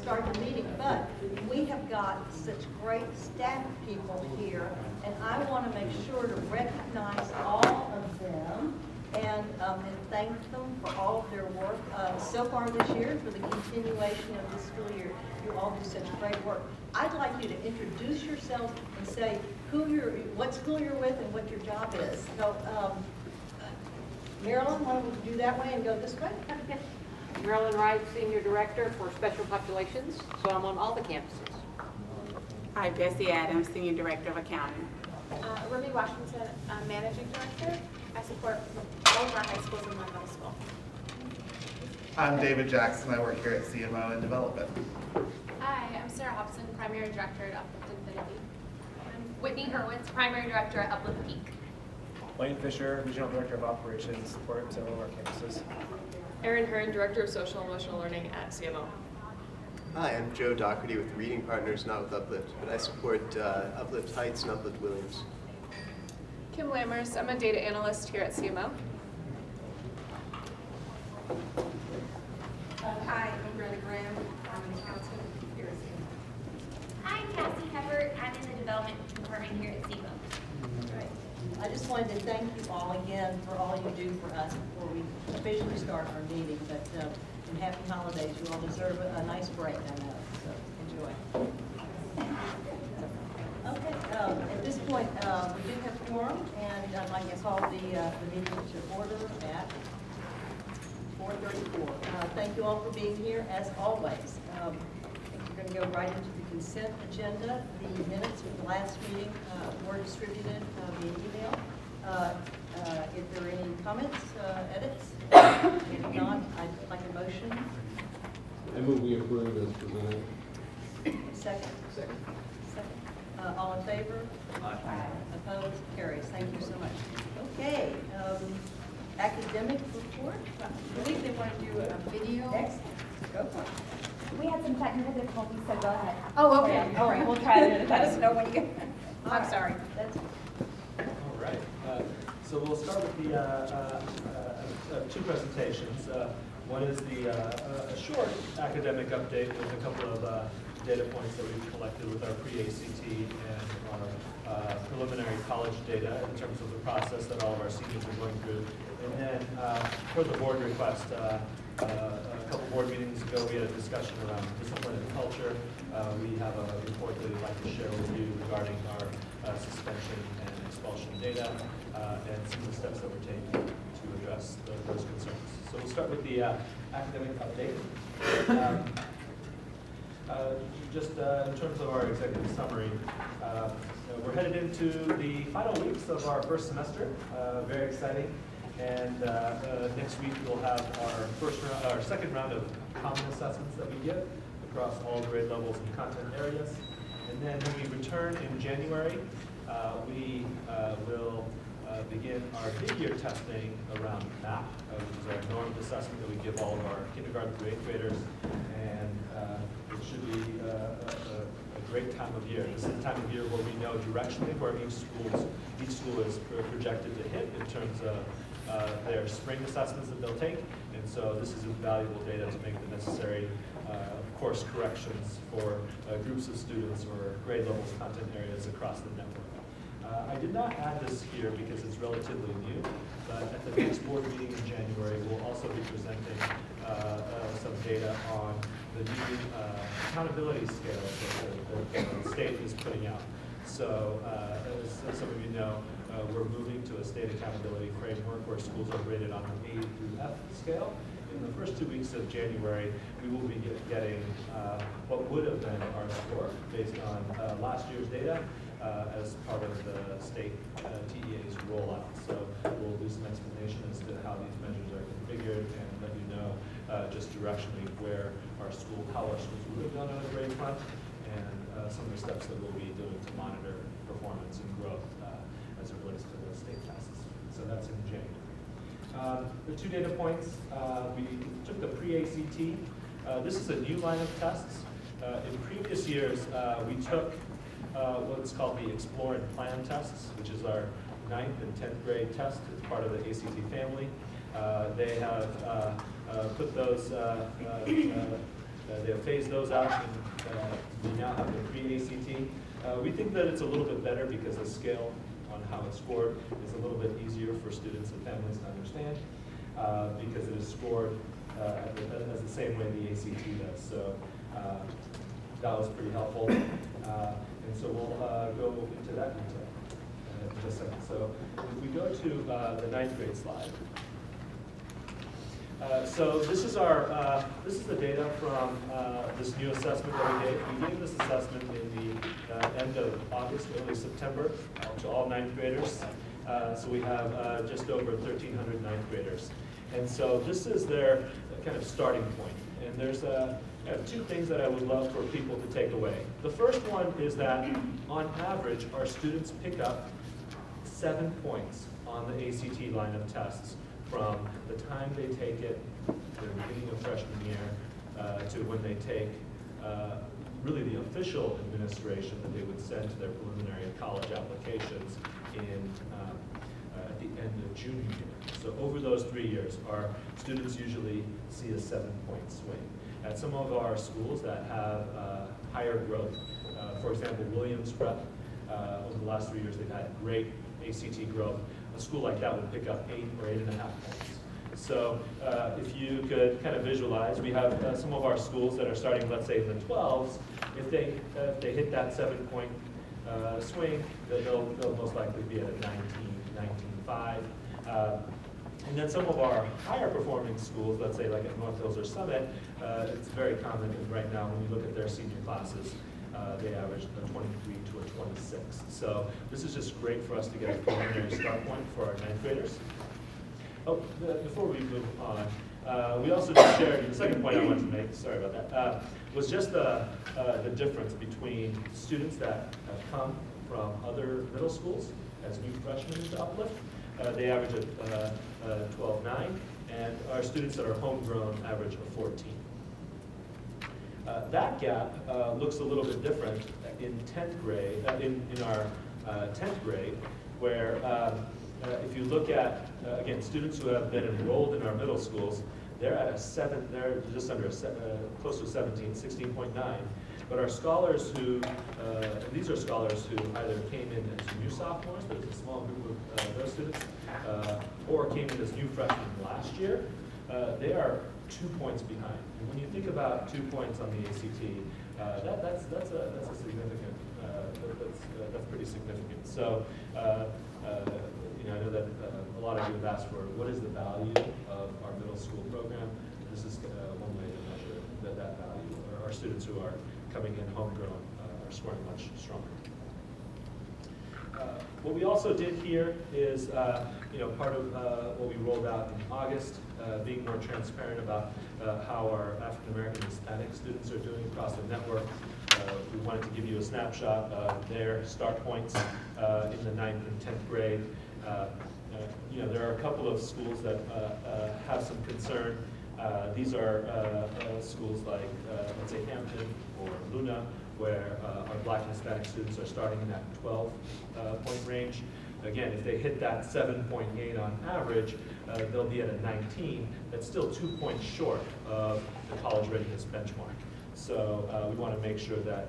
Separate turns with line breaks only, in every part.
start the meeting, but we have got such great staff people here, and I want to make sure to recognize all of them and thank them for all of their work so far this year, for the continuation of this school year. You all do such great work. I'd like you to introduce yourselves and say what school you're with and what your job is. So, Marilyn, why don't we do that way and go this way?
Marilyn Wright, Senior Director for Special Populations, so I'm on all the campuses.
Hi, Bessie Adams, Senior Director of Accounting.
Ruby Washington, Managing Director. I support all of our high schools and one middle school.
I'm David Jackson. I work here at CMO in development.
Hi, I'm Sarah Hobson, Primary Director at Uplift Infinity. I'm Whitney Hurwitz, Primary Director at Uplift Peak.
Wayne Fisher, Regional Director of Operations, support several of our campuses.
Erin Hearn, Director of Social and Emotional Learning at CMO.
Hi, I'm Joe Doherty with Reading Partners, not with Uplift, but I support Uplift Heights and Uplift Williams.
Kim Lammers, I'm a data analyst here at CMO.
Hi, I'm Brenda Graham. I'm an accountant here at CMO.
Hi, Cassie Hebert. I'm in the development department here at CMO.
Great. I just wanted to thank you all again for all you do for us before we officially start our meeting. But and happy holidays. You all deserve a nice break, I know. So enjoy. Okay. At this point, we do have quorum, and I'd like to call the meeting to order at 4:34. Thank you all for being here, as always. I think we're going to go right into the consent agenda. The minutes of the last meeting were distributed via email. If there are any comments, edits, if not, I'd like a motion.
I move we approve as presented.
Second.
Second.
All in favor? Aye. Opposed? Carries. Thank you so much. Okay. Academic report.
I believe they want to do a video.
Next. Go for it.
We had some technical difficulties, so go ahead.
Oh, okay.
All right, we'll try to
Let us know when you get.
All
I'm sorry.
That's
All right. So we'll start with the two presentations. One is a short academic update with a couple of data points that we've collected with our pre-ACT and our preliminary college data in terms of the process that all of our seniors are going through. And then for the board request, a couple board meetings ago, we had a discussion around discipline and culture. We have a report that we'd like to share with you regarding our suspension and expulsion data and some of the steps that we're taking to address those concerns. So we'll start with the academic update. Just in terms of our executive summary, we're headed into the final weeks of our first semester. Very exciting. And next week we'll have our second round of common assessments that we give across all grade levels and content areas. And then when we return in January, we will begin our mid-year testing around MAP, which is our normed assessment that we give all of our kindergarten through 8th graders. And it should be a great time of year. This is the time of year where we know directionally where each school is projected to hit in terms of their spring assessments that they'll take. And so this is invaluable data to make the necessary course corrections for groups of students or grade levels, content areas across the network. I did not add this here because it's relatively new, but at the next board meeting in January, we'll also be presenting some data on the new accountability scale that the state is putting out. So as some of you know, we're moving to a state accountability framework where schools are rated on an A through F scale. In the first 2 weeks of January, we will be getting what would have been our score based on last year's data as part of the state TEA's rollout. So we'll do some explanation as to how these measures are configured and let you know just directionally how our schools would have done on the grade front and some of the steps that we'll be doing to monitor performance and growth as it relates to those state tests. So that's in January. The two data points, we took the pre-ACT. This is a new line of tests. In previous years, we took what's called the Explore and Plan tests, which is our 9th and 10th grade test. It's part of the ACT family. They have put those They have phased those out, and we now have the pre-ACT. We think that it's a little bit better because the scale on how it's scored is a little bit easier for students and families to understand because it is scored as the same way the ACT does. So that was pretty helpful. And so we'll go into that detail in just a second. So if we go to the 9th grade slide. So this is the data from this new assessment that we gave. We gave this assessment in the end of August, early September, to all 9th graders. So we have just over 1,300 9th graders. And so this is their kind of starting point. And there's two things that I would love for people to take away. The first one is that, on average, our students pick up 7 points on the ACT line of tests from the time they take it, the beginning of freshman year, to when they take really the official administration that they would send to their preliminary college applications at the end of junior year. So over those 3 years, our students usually see a 7-point swing. At some of our schools that have higher growth, for example, Williams Prep, over the last 3 years, they've had great ACT growth. A school like that would pick up 8 or 8.5 points. So if you could kind of visualize, we have some of our schools that are starting, let's say, in the 12s. If they hit that 7-point swing, they'll most likely be at a 19, 19.5. And then some of our higher performing schools, let's say like at North Hills or Summit, it's very common right now when you look at their senior classes, they average a 23 to a 26. So this is just great for us to get a preliminary start point for our 9th graders. Oh, before we move on, we also just shared, the second point I wanted to make, sorry about that, was just the difference between students that have come from other middle schools as new freshmen into Uplift. They average a 12.9, and our students that are homegrown average a 14. That gap looks a little bit different in 10th grade, in our 10th grade, where if you look at, again, students who have been enrolled in our middle schools, they're at they're just under close to 17, 16.9. But our scholars who, these are scholars who either came in as new sophomores, there's a small group of those students, or came in as new freshmen last year, they are 2 points behind. And when you think about 2 points on the ACT, that's a significant, that's pretty significant. So, I know that a lot of you have asked for what is the value of our middle school program. This is one way to measure that value. Our students who are coming in homegrown are scoring much stronger. What we also did here is, part of what we rolled out in August, being more transparent about how our African American and Hispanic students are doing across the network. We wanted to give you a snapshot of their start points in the 9th and 10th grade. There are a couple of schools that have some concern. These are schools like, let's say, Hampton or Luna, where our Black and Hispanic students are starting in that 12-point range. Again, if they hit that 7-point gain on average, they'll be at a 19. That's still 2 points short of the college readiness benchmark. So we want to make sure that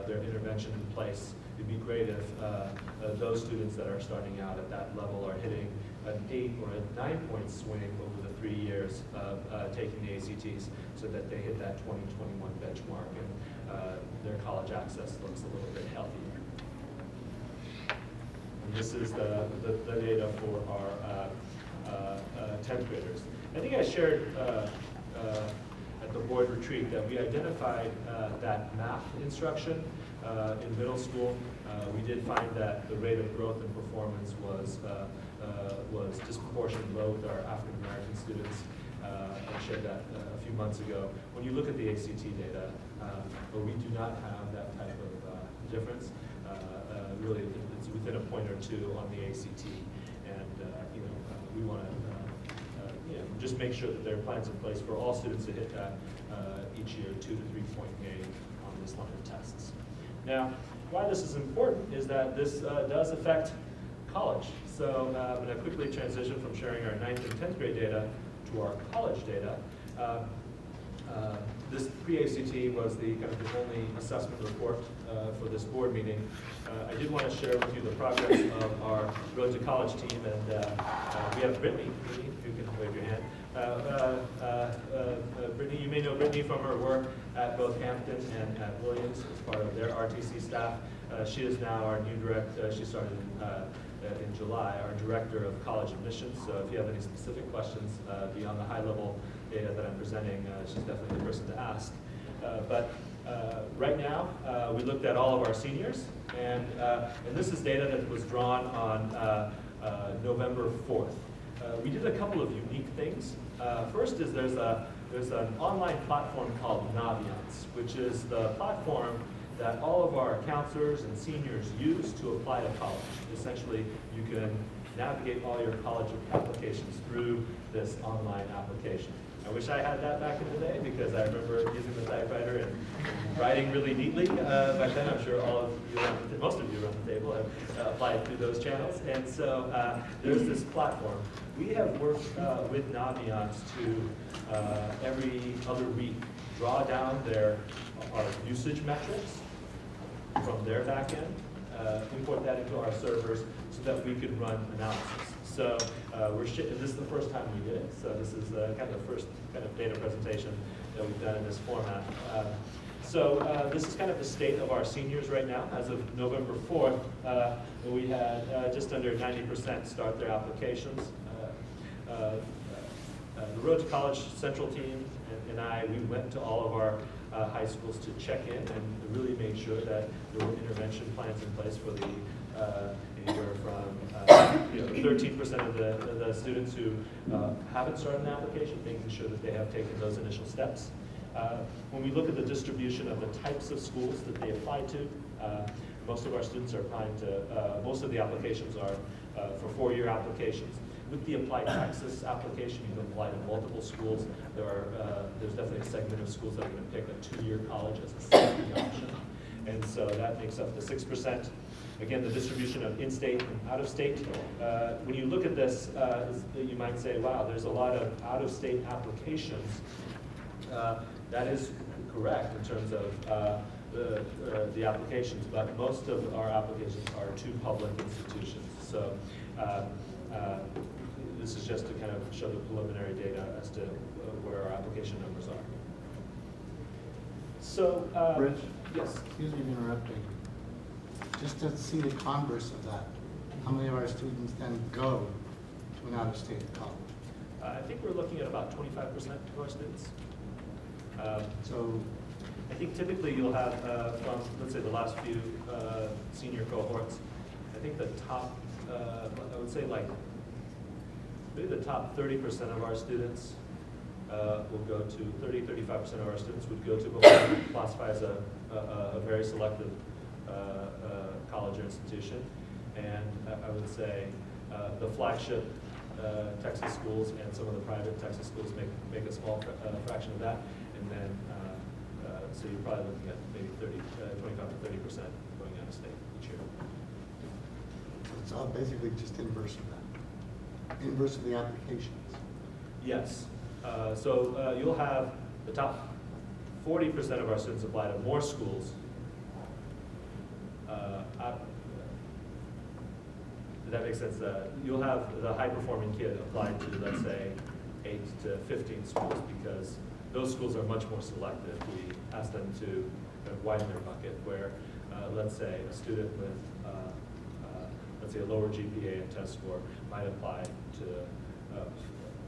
there are intervention in place. It'd be great if those students that are starting out at that level are hitting an 8 or a 9-point swing over the 3 years of taking the ACTs, so that they hit that 2021 benchmark and their college access looks a little bit healthier. And this is the data for our 10th graders. I think I shared at the board retreat that we identified that math instruction in middle school. We did find that the rate of growth and performance was disproportionately low with our African American students. I shared that a few months ago. When you look at the ACT data, we do not have that type of difference. Really, it's within a point or two on the ACT, and we want to just make sure that there are plans in place for all students to hit that each year, 2 to 3 point gain on this line of tests. Now, why this is important is that this does affect college. So I'm going to quickly transition from sharing our 9th and 10th grade data to our college data. pre-ACT was the kind of the only assessment report for this board meeting. I did want to share with you the progress of our Road to College team, and we have Brittany. Brittany, you can wave your hand. Brittany, you may know Brittany from her work at both Hampton and at Williams as part of their RTC staff. She is now our new director. She started in July, our director of college admissions. So if you have any specific questions beyond the high-level data that I'm presenting, she's definitely the person to ask. But right now, we looked at all of our seniors, and this is data that was drawn on November 4th. We did a couple of unique things. First is there's an online platform called Naviance, which is the platform that all of our counselors and seniors use to apply to college. Essentially, you can navigate all your college applications through this online application. I wish I had that back in the day because I remember using the typewriter and writing really neatly. Back then, I'm sure all of you, most of you around the table have applied through those channels. And so there's this platform. We have worked with Naviance to every other week draw down our usage metrics from their back end, import that into our servers so that we could run analysis. So this is the first time we did it. So this is kind of the first kind of data presentation that we've done in this format. So this is kind of the state of our seniors right now. As of November 4th, we had just under 90% start their applications. The Road to College Central team and I, we went to all of our high schools to check in and really make sure that there were intervention plans in place for the anywhere from 13% of the students who haven't started an application, making sure that they have taken those initial steps. When we look at the distribution of the types of schools that they apply to, most of our students are applying to, most of the applications are for four-year applications. With the Applied Texas application, you can apply to multiple schools. There's definitely a segment of schools that are going to pick a two-year college as a second option. And so that makes up the 6%. Again, the distribution of in-state and out-of-state. When you look at this, you might say, wow, there's a lot of out-of-state applications. That is correct in terms of the applications, but most of our applications are to public institutions. So this is just to kind of show the preliminary data as to where our application numbers are. So,
Rich?
Yes?
Excuse me for interrupting. Just to see the converse of that, how many of our students then go to an out-of-state college?
I think we're looking at about 25% of our students.
So
I think typically you'll have, from, let's say, the last few senior cohorts, I think the top, I would say like, maybe the top 30% of our students will go to, 35% of our students would go to what we classify as a very selective college or institution. And I would say the flagship Texas schools and some of the private Texas schools make a small fraction of that. And then, so you're probably looking at maybe 25 to 30% going out of state each year.
So it's all basically just inverse of that. Inverse of the applications.
Yes. So you'll have the top 40% of our students apply to more schools. Does that make sense? You'll have the high-performing kid apply to, let's say, 8 to 15 schools because those schools are much more selective. We ask them to kind of widen their bucket where, let's say, a student with, let's say, a lower GPA and test score might apply to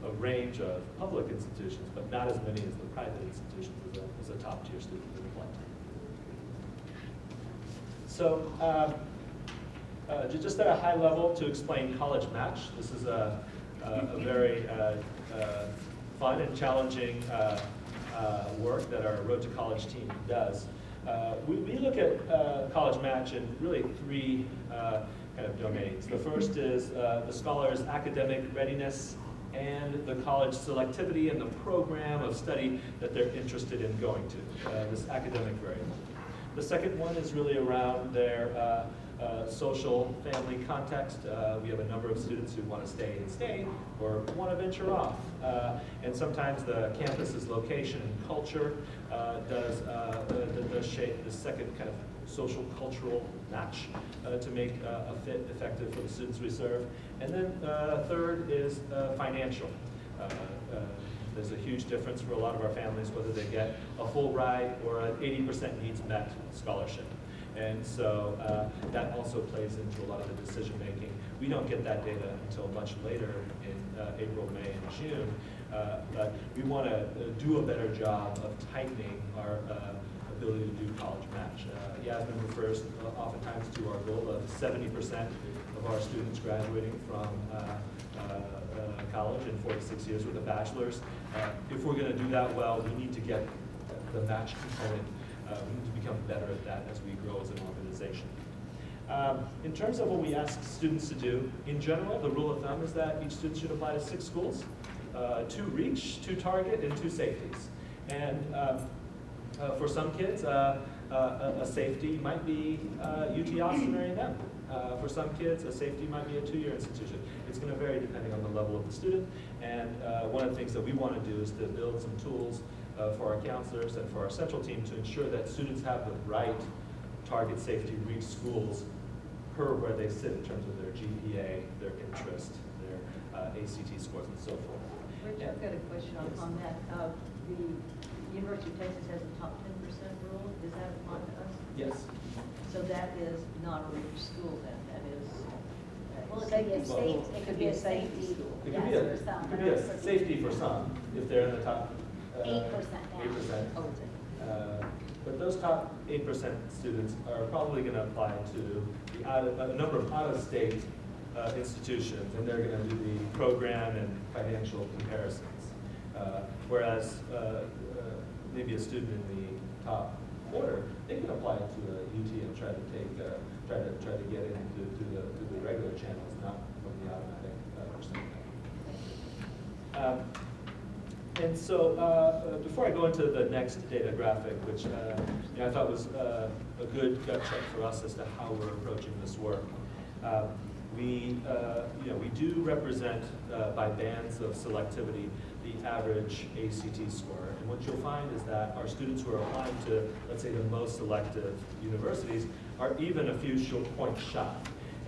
a range of public institutions, but not as many as the private institutions as a top-tier student would apply to. So just at a high level to explain College Match, this is a very fun and challenging work that our Road to College team does. We look at College Match in really three kind of domains. The first is the scholar's academic readiness and the college selectivity and the program of study that they're interested in going to, this academic variable. The second one is really around their social family context. We have a number of students who want to stay or want to venture off. And sometimes the campus's location and culture does shape the second kind of social cultural match to make a fit effective for the students we serve. And then third is financial. There's a huge difference for a lot of our families whether they get a full ride or an 80% needs met scholarship. And so that also plays into a lot of the decision making. We don't get that data until much later in April, May, and June, but we want to do a better job of tightening our ability to do college match. Yasmin refers oftentimes to our goal of 70% of our students graduating from college in 4 to 6 years with a bachelor's. If we're going to do that well, we need to get the match component. We need to become better at that as we grow as an organization. In terms of what we ask students to do, in general, the rule of thumb is that each student should apply to 6 schools, 2 reach, 2 target, and 2 safeties. And for some kids, a safety might be UT Austin or A&M. For some kids, a safety might be a 2-year institution. It's going to vary depending on the level of the student. And one of the things that we want to do is to build some tools for our counselors and for our central team to ensure that students have the right target safety reach schools per where they sit in terms of their GPA, their interest, their ACT scores, and so forth.
Rich, I've got a question on that. The University of Texas has a top 10% rule. Does that apply to us?
Yes.
So that is not a rich school then, that is.
Well, it could be a safety, it could be a safety.
It could be a safety for some if they're in the top
8% now.
8%. But those top 8% students are probably going to apply to a number of out-of-state institutions, and they're going to do the program and financial comparisons. Whereas maybe a student in the top quarter, they can apply to a UT and try to get into the regular channels, not from the automatic percent. And so before I go into the next data graphic, which I thought was a good gut check for us as to how we're approaching this work, we do represent by bands of selectivity the average ACT score. And what you'll find is that our students who are applying to, let's say, the most selective universities are even a few points shy.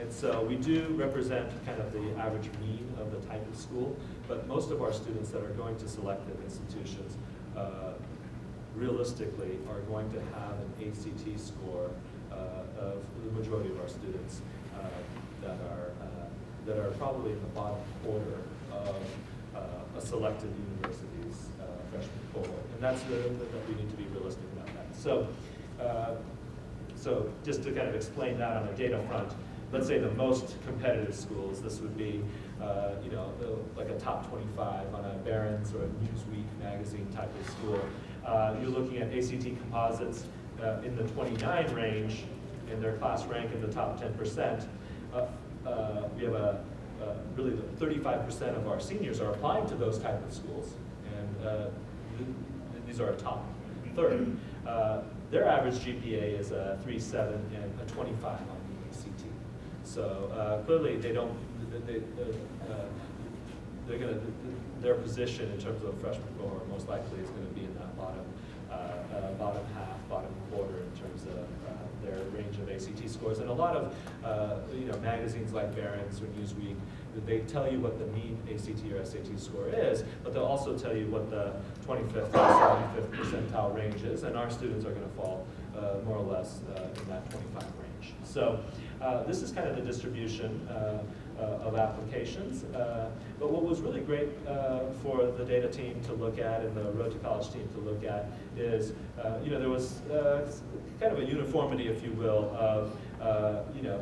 And so we do represent kind of the average mean of the type of school, but most of our students that are going to selective institutions realistically are going to have an ACT score of the majority of our students that are probably in the bottom quarter of a selected university's freshman cohort. And that's that we need to be realistic about that. So just to kind of explain that on a data front, let's say the most competitive schools, this would be, like a top 25 on a Barron's or a Newsweek magazine type of school. You're looking at ACT composites in the 29 range, and their class rank in the top 10%. We have really the 35% of our seniors are applying to those type of schools, and these are a top third. Their average GPA is a 3.7 and a 25 on the ACT. So clearly they don't, they're going to, their position in terms of freshman cohort most likely is going to be in that bottom half, bottom quarter in terms of their range of ACT scores. And a lot of magazines like Barron's or Newsweek, they tell you what the mean ACT or SAT score is, but they'll also tell you what the 25th or 75th percentile range is, and our students are going to fall more or less in that 25 range. So this is kind of the distribution of applications. But what was really great for the data team to look at and the Road to College team to look at is, there was kind of a uniformity, if you will, of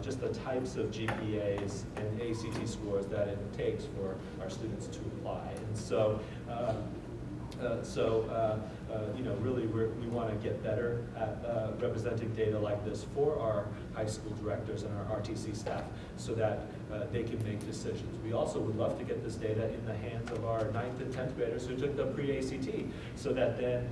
just the types of GPAs and ACT scores that it takes for our students to apply. And so, really we want to get better at representing data like this for our high school directors and our RTC staff so that they can make decisions. We also would love to get this data in the hands of our 9th and 10th graders who took the pre-ACT so that then,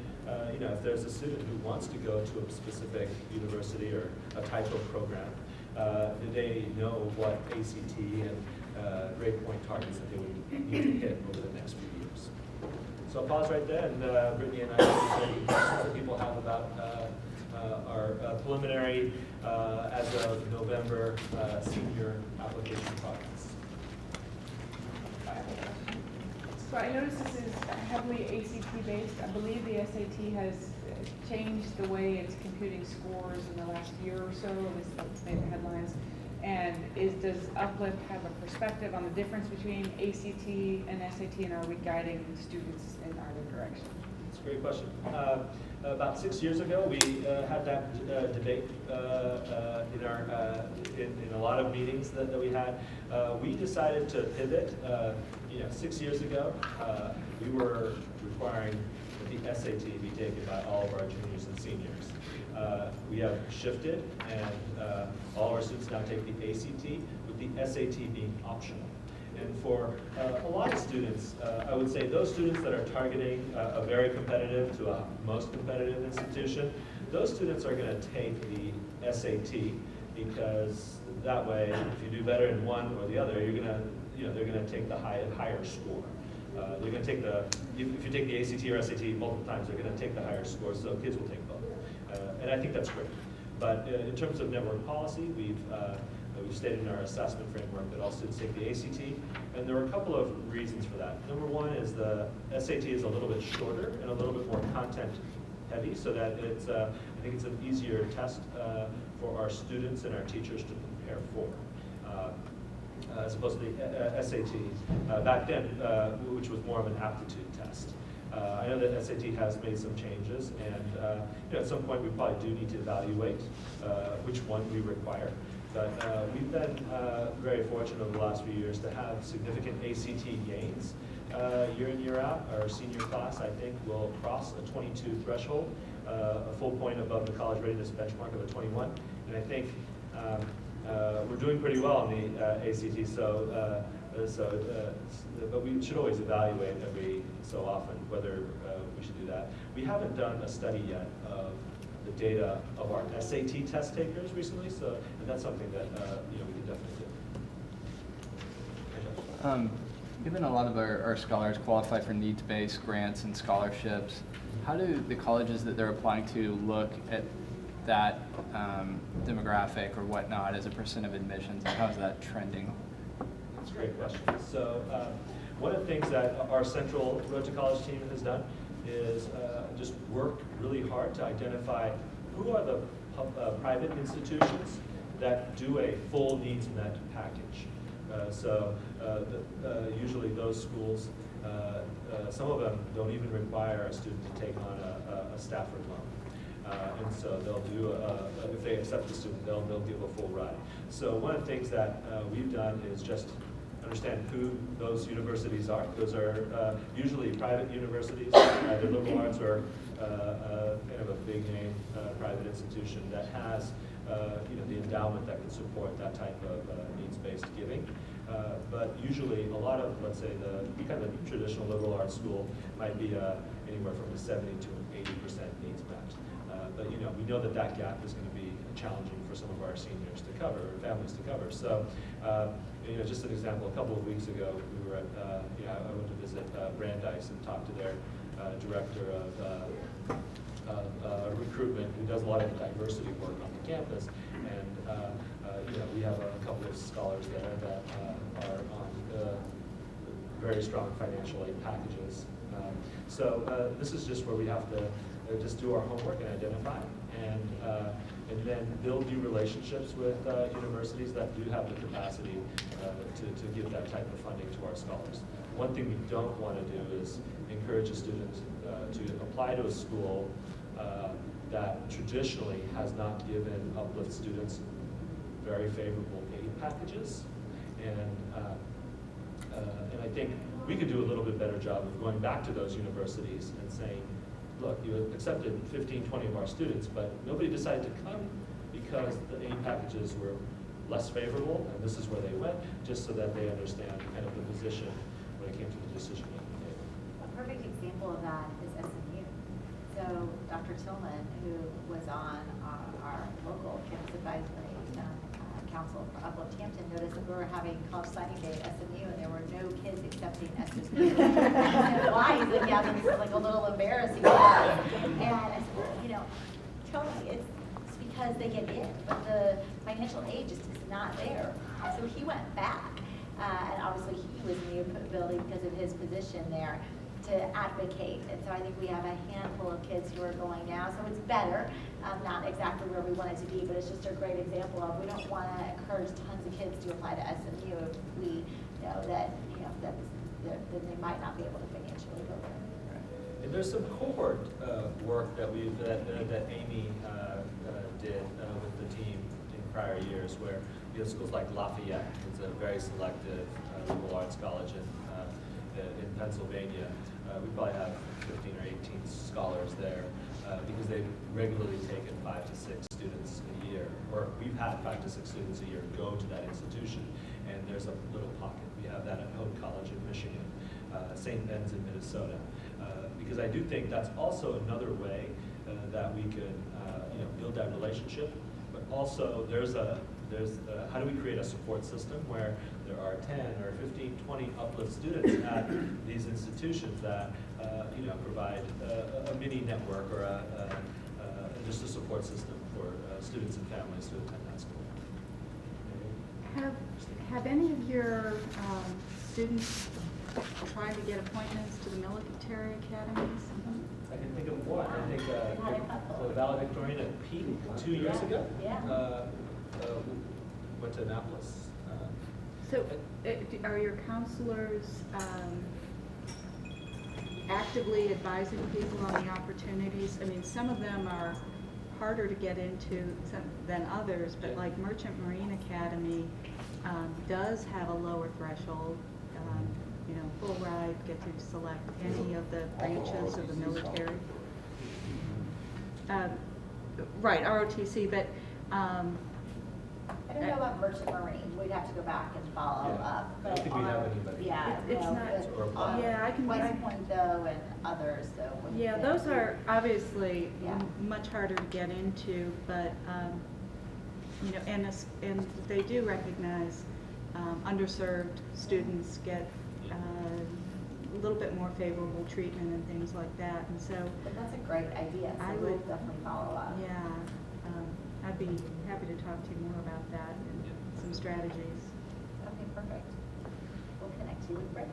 if there's a student who wants to go to a specific university or a type of program, they know what ACT and grade point targets that they would need to hit over the next few years. So I'll pause right there, and Brittany and I will any questions that people have about our preliminary, as of November, senior application progress.
So I noticed this is heavily ACT based. I believe the SAT has changed the way it's computing scores in the last year or so, at least that's made the headlines. And does Uplift have a perspective on the difference between ACT and SAT, and are we guiding students in either direction?
That's a great question. About 6 years ago, we had that debate in a lot of meetings that we had. We decided to pivot. 6 years ago, we were requiring that the SAT be taken by all of our juniors and seniors. We have shifted, and all of our students now take the ACT, with the SAT being optional. And for a lot of students, I would say those students that are targeting a very competitive to a most competitive institution, those students are going to take the SAT, because that way, if you do better in one or the other, you're going to, they're going to take the higher score. They're going to take if you take the ACT or SAT multiple times, they're going to take the higher score, so kids will take both. And I think that's great. But in terms of network policy, we've stated in our assessment framework that all students take the ACT, and there are a couple of reasons for that. Number one is the SAT is a little bit shorter and a little bit more content heavy, so that it's, I think it's an easier test for our students and our teachers to prepare for. As opposed to the SAT back then, which was more of an aptitude test. I know that SAT has made some changes, and at some point we probably do need to evaluate which one we require. But we've been very fortunate over the last few years to have significant ACT gains year in, year out. Our senior class, I think, will cross a 22 threshold, a full point above the college readiness benchmark of a 21. And I think we're doing pretty well on the ACT, but we should always evaluate every so often whether we should do that. We haven't done a study yet of the data of our SAT test takers recently, and that's something that we can definitely do.
Given a lot of our scholars qualify for needs-based grants and scholarships, how do the colleges that they're applying to look at that demographic or whatnot as a % of admissions, and how is that trending?
That's a great question. So one of the things that our Central Road to College team has done is just work really hard to identify who are the private institutions that do a full needs met package. Usually those schools, some of them don't even require a student to take on a Stafford loan. And so they'll do, if they accept the student, they'll give a full ride. So one of the things that we've done is just understand who those universities are. Those are usually private universities, either liberal arts or kind of a big name private institution that has the endowment that can support that type of needs-based giving. But usually a lot of, let's say, the kind of traditional liberal arts school might be anywhere from a 70 to an 80% needs met. But we know that gap is going to be challenging for some of our seniors to cover, or families to cover. So, just an example, a couple of weeks ago, we were at, I went to visit Brandeis and talked to their director of recruitment, who does a lot of diversity work on the campus. And we have a couple of scholars there that are on very strong financial aid packages. So this is just where we have to just do our homework and identify, and then build new relationships with universities that do have the capacity to give that type of funding to our scholars. One thing we don't want to do is encourage a student to apply to a school that traditionally has not given Uplift students very favorable aid packages. And I think we could do a little bit better job of going back to those universities and saying, look, you accepted 15, 20 of our students, but nobody decided to come because the aid packages were less favorable, and this is where they went, just so that they understand kind of the position when it came to the decision-making table.
A perfect example of that is SMU. So Dr. Tillman, who was on our local campus advisory council for Uplift Hampton noticed that we were having college signing day at SMU and there were no kids accepting SMU. I said, why? He said, yeah, this is like a little embarrassing for us. And I said, well, you know, totally, it's because they get in, but the financial aid just is not there. So he went back, and obviously he was in the ability because of his position there to advocate. And so I think we have a handful of kids who are going now, so it's better, not exactly where we want it to be, but it's just a great example of we don't want to encourage tons of kids to apply to SMU if we know that, that they might not be able to financially go there.
And there's some cohort work that that Amy did with the team in prior years, where we have schools like Lafayette. It's a very selective liberal arts college in Pennsylvania. We probably have 15 or 18 scholars there because they've regularly taken 5 to 6 students a year, or we've had 5 to 6 students a year go to that institution, and there's a little pocket. We have that at Hope College in Michigan, St. Ben's in Minnesota, because I do think that's also another way that we could build that relationship, but also there's how do we create a support system where there are 10 or 15, 20 Uplift students at these institutions that provide a mini network or just a support system for students and families to attend that school.
Have any of your students tried to get appointments to the military academies?
I can think of one. I think the valedictorian at Peak 2 years ago went to Annapolis.
So are your counselors actively advising people on the opportunities? I mean, some of them are harder to get into than others, but like Merchant Marine Academy does have a lower threshold. Full ride, get to select any of the branches of the military. Right, ROTC, but
I don't know about Merchant Marine. We'd have to go back and follow up.
I don't think we have anybody.
Yeah,
it's
no,
not.
but,
Yeah, I can.
West Point though, and others though.
Yeah, those are obviously much harder to get into, but and they do recognize underserved students get a little bit more favorable treatment and things like that, and so.
But that's a great idea. So
I
we'll
would
definitely follow up.
Yeah, I'd be happy to talk to you more about that and some strategies.
Okay, perfect. We'll connect you with Rick.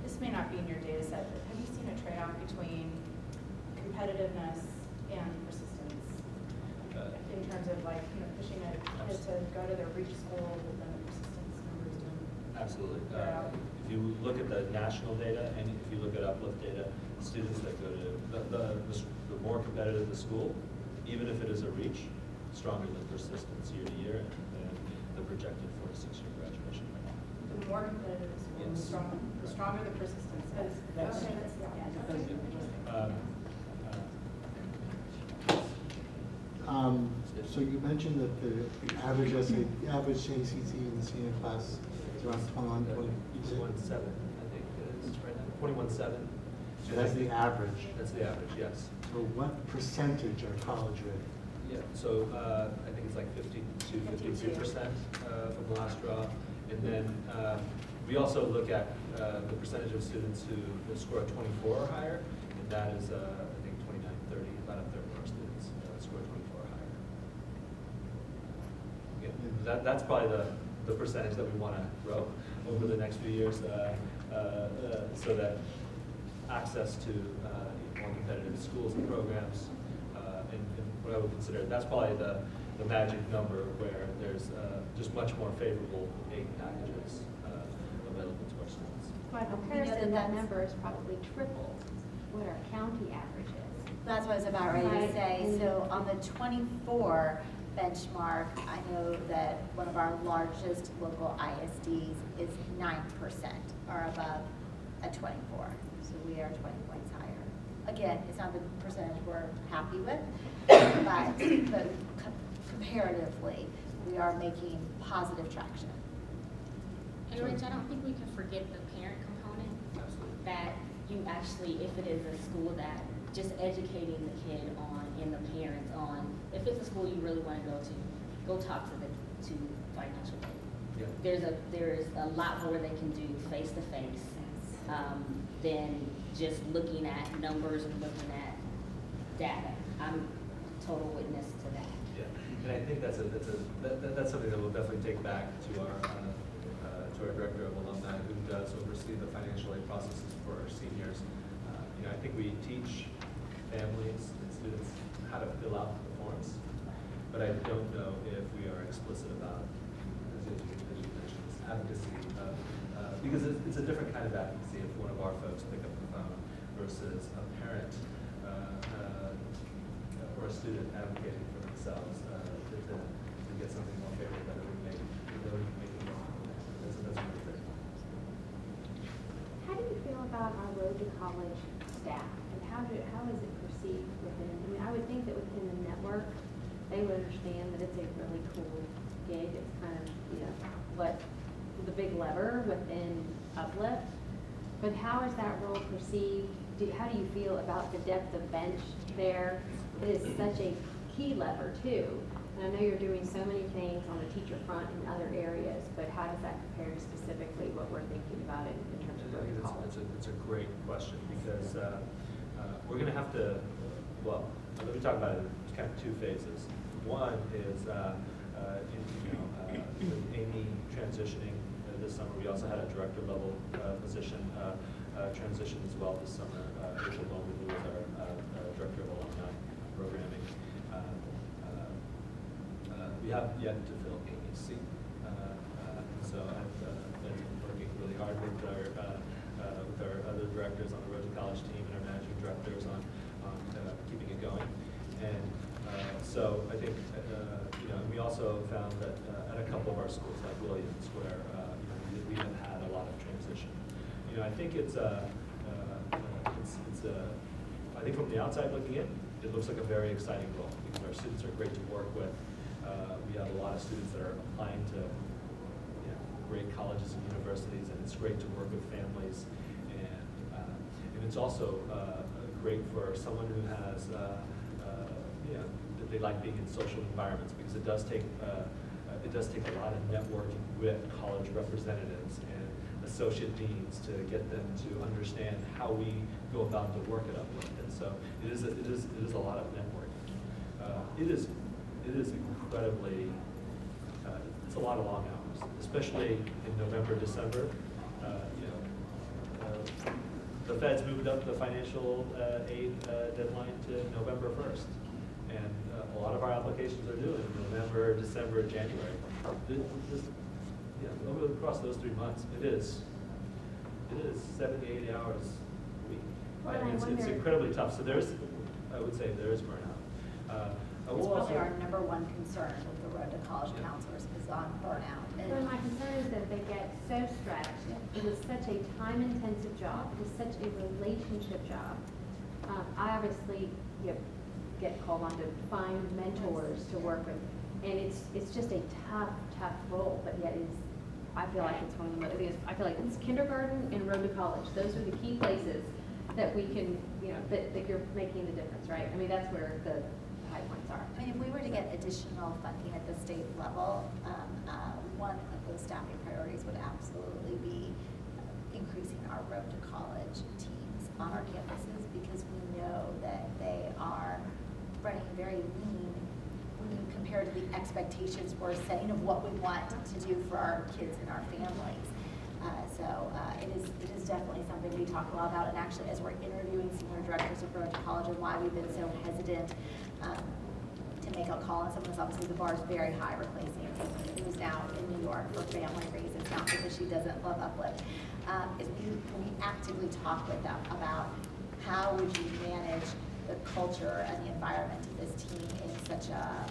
This may not be in your data set, but have you seen a trade-off between competitiveness and persistence? In terms of pushing a kid to go to their reach school, but then the persistence numbers don't.
Absolutely. If you look at the national data and if you look at Uplift data, students that go to the more competitive the school, even if it is a reach, stronger the persistence year to year and the projected 4 to 6 year graduation rate.
The more competitive the school, the stronger the persistence is.
So you mentioned that the average ACT in the senior class is around 21.7.
21.7, I think it is right now. 21.7.
So that's the average.
That's the average, yes.
So what percentage are college ready?
Yeah, so I think it's like 52% from the last draw. And then we also look at the percentage of students who score a 24 or higher, and that is, I think, 29, 30, about a third of our students score 24 or higher. Again, that's probably the percentage that we want to grow over the next few years so that access to more competitive schools and programs and what I would consider, that's probably the magic number where there's just much more favorable aid packages available to our students.
By comparison, that number is probably triple what our county average is. That's what I was about ready to say. So on the 24 benchmark, I know that one of our largest local ISDs is 9% or above a 24. So we are 20 points higher. Again, it's not the percentage we're happy with, but comparatively, we are making positive traction.
And Rich, I don't think we can forget the parent component.
Absolutely.
That you actually, if it is a school that just educating the kid on and the parents on, if it's a school you really want to go talk to financial aid.
Yeah.
There's a lot more they can do face-to-face than just looking at numbers and looking at data. I'm total witness to that.
Yeah, and I think that's something that we'll definitely take back to our director of alumni, who does oversee the financial aid processes for our seniors. I think we teach families and students how to fill out the forms, but I don't know if we are explicit about, as you mentioned, this advocacy, because it's a different kind of advocacy if one of our folks pick up the phone versus a parent or a student advocating for themselves to get something more favorable that would make it wrong. That's really great.
How do you feel about our road to college staff, and how is it perceived within? I mean, I would think that within the network, they would understand that it's a really cool gig. It's kind of what the big lever within Uplift. But how is that role perceived? How do you feel about the depth of bench there? It is such a key lever too. And I know you're doing so many things on the teacher front in other areas, but how does that compare to specifically what we're thinking about in terms of road to college?
It's a great question, because we're going to have to, well, let me talk about it in kind of two phases. One is, with Amy transitioning this summer, we also had a director level position transition as well this summer. Rachel Bowman, who was our director of alumni programming. We have yet to fill Amy's seat. So I've been working really hard with our other directors on the Road to College team and our managing directors on keeping it going. And so I think, we also found that at a couple of our schools, like Williams, where we have had a lot of transition. I think I think from the outside looking in, it looks like a very exciting role, because our students are great to work with. We have a lot of students that are applying to great colleges and universities, and it's great to work with families. And it's also great for someone who has, that they like being in social environments, because it does take a lot of networking with college representatives and associate deans to get them to understand how we go about the work at Uplift. And so it is a lot of networking. It is incredibly, it's a lot of long hours, especially in November, December. The Feds moved up the financial aid deadline to November 1st. And a lot of our applications are due in November, December, January. Across those 3 months, it is 70, 80 hours a week.
Well,
It's incredibly tough. So I would say there is burnout.
It's probably our number one concern with the Road to College counselors is on burnout.
But my concern is that they get so stretched. It is such a time-intensive job. It is such a relationship job. I obviously get called on to find mentors to work with, and it's just a tough role. But yet I feel like it's one of the most. I feel like it's kindergarten and Road to College. Those are the key places that we can, that you're making the difference, right? I mean, that's where the high points are.
I mean, if we were to get additional funding at the state level, one of those staffing priorities would absolutely be increasing our Road to College teams on our campuses, because we know that they are running very lean when you compare to the expectations we're setting of what we want to do for our kids and our families. So it is definitely something we talk a lot about, and actually as we're interviewing senior directors of Road to College, and why we've been so hesitant to make a call on someone, is obviously the bar is very high, replacing Amy, who's now in New York for family reasons, not because she doesn't love Uplift. Is we actively talk with them about how would you manage the culture and the environment of this team in such a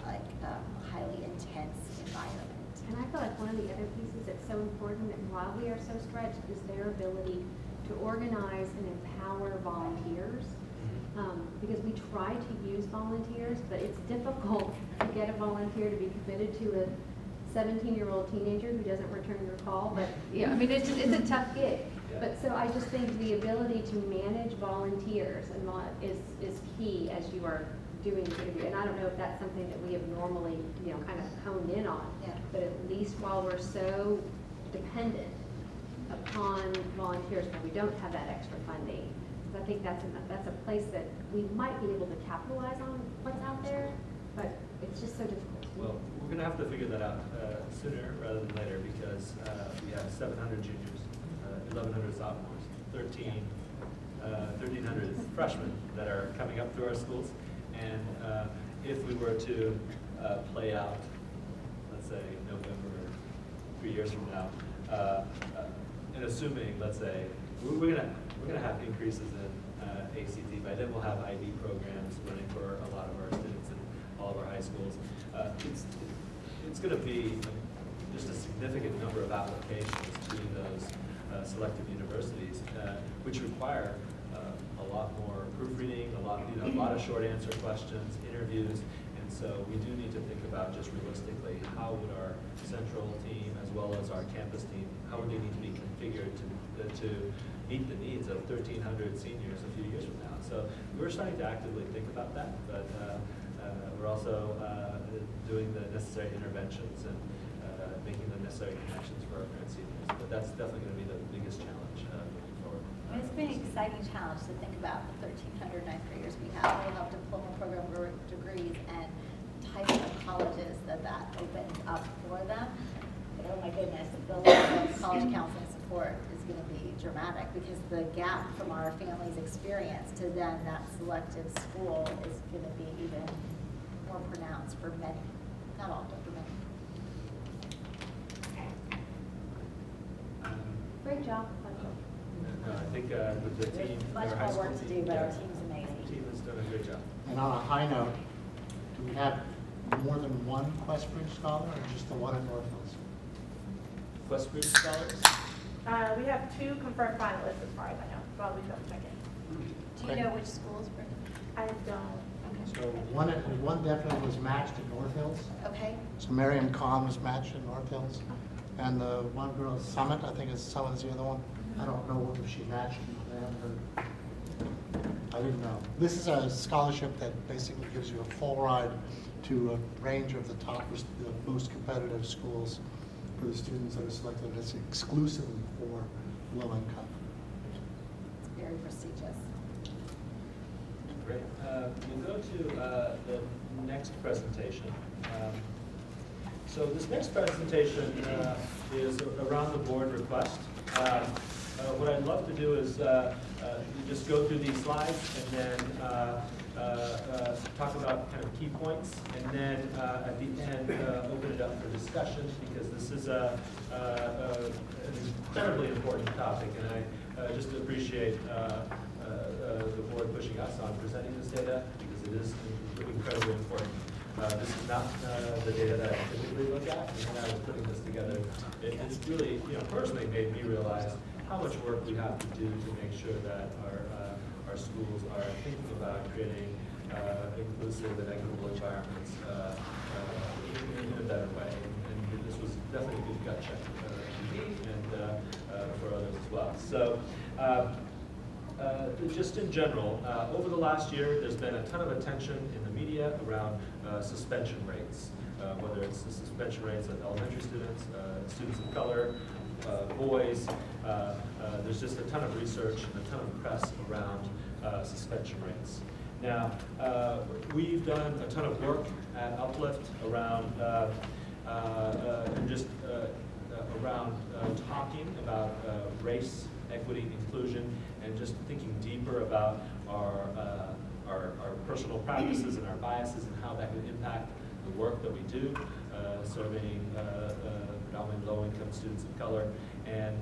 highly intense environment.
And I feel like one of the other pieces that's so important, and while we are so stretched, is their ability to organize and empower volunteers. Because we try to use volunteers, but it's difficult to get a volunteer to be committed to a 17-year-old teenager who doesn't return your call. But yeah, I mean, it's a tough gig. But so I just think the ability to manage volunteers is key as you are
doing the interview. And I don't know if that's something that we have normally, you know, kind of honed in on.
Yeah.
But at least while we're so dependent upon volunteers, when we don't have that extra funding, I think that's a place that we might be able to capitalize on what's out there, but it's just so difficult.
Well, we're going to have to figure that out sooner rather than later because we have 700 juniors, 1,100 sophomores, 1,300 freshmen that are coming up through our schools. And if we were to play out, let's say, November, 3 years from now, and assuming, let's say, we're gonna have increases in ACT. By then, we'll have IB programs running for a lot of our students in all of our high schools. It's going to be just a significant number of applications to those selected universities, which require a lot more proofreading, a lot of short answer questions, interviews. And so we do need to think about just realistically, how would our central team as well as our campus team, how would they need to be configured to meet the needs of 1,300 seniors a few years from now. So we're starting to actively think about that, but we're also doing the necessary interventions and making the necessary connections for our current seniors. But that's definitely going to be the biggest challenge moving forward.
I mean, it's been an exciting challenge to think about the 1,300 ninth graders we have. We have diploma program degrees and types of colleges that opens up for them. But oh my goodness, the level of college counseling support is going to be dramatic because the gap from our family's experience to then that selective school is going to be even more pronounced for many, not all, but for many.
Great job.
No, I think the team,
Much
our high
more
school
work to
team,
do, but our team's amazing.
The team has done a great job.
And on a high note, do we have more than one Questbridge scholar or just the one at North Hills?
Questbridge scholars?
We have 2 confirmed finalists as far as I know, so I'll be double checking.
Do you know which schools, Brittany?
I don't.
So one definitely was matched at North Hills.
Okay.
So Miriam Kahn was matched at North Hills. And the one girl, Summit, I think Summit's the other one. I don't know if she matched. I haven't heard. I didn't know. This is a scholarship that basically gives you a full ride to a range of the the most competitive schools for the students that are selected. It's exclusively for low income.
It's very prestigious.
Great. We'll go to the next presentation. So this next presentation is around the board request. What I'd love to do is just go through these slides and then talk about kind of key points, and then at the end open it up for discussion because this is an incredibly important topic, and I just appreciate the board pushing us on presenting this data because it is incredibly important. This is not the data that I typically look at, and when I was putting this together, it's really, personally made me realize how much work we have to do to make sure that our schools are thinking about creating inclusive and equitable environments in a better way. And this was definitely a good gut check for me and for others as well. So. Just in general, over the last year, there's been a ton of attention in the media around suspension rates, whether it's the suspension rates of elementary students, students of color, boys. There's just a ton of research and a ton of press around suspension rates. Now, we've done a ton of work at Uplift around around talking about race, equity, inclusion, and just thinking deeper about our personal practices and our biases and how that could impact the work that we do, serving predominantly low-income students of color. And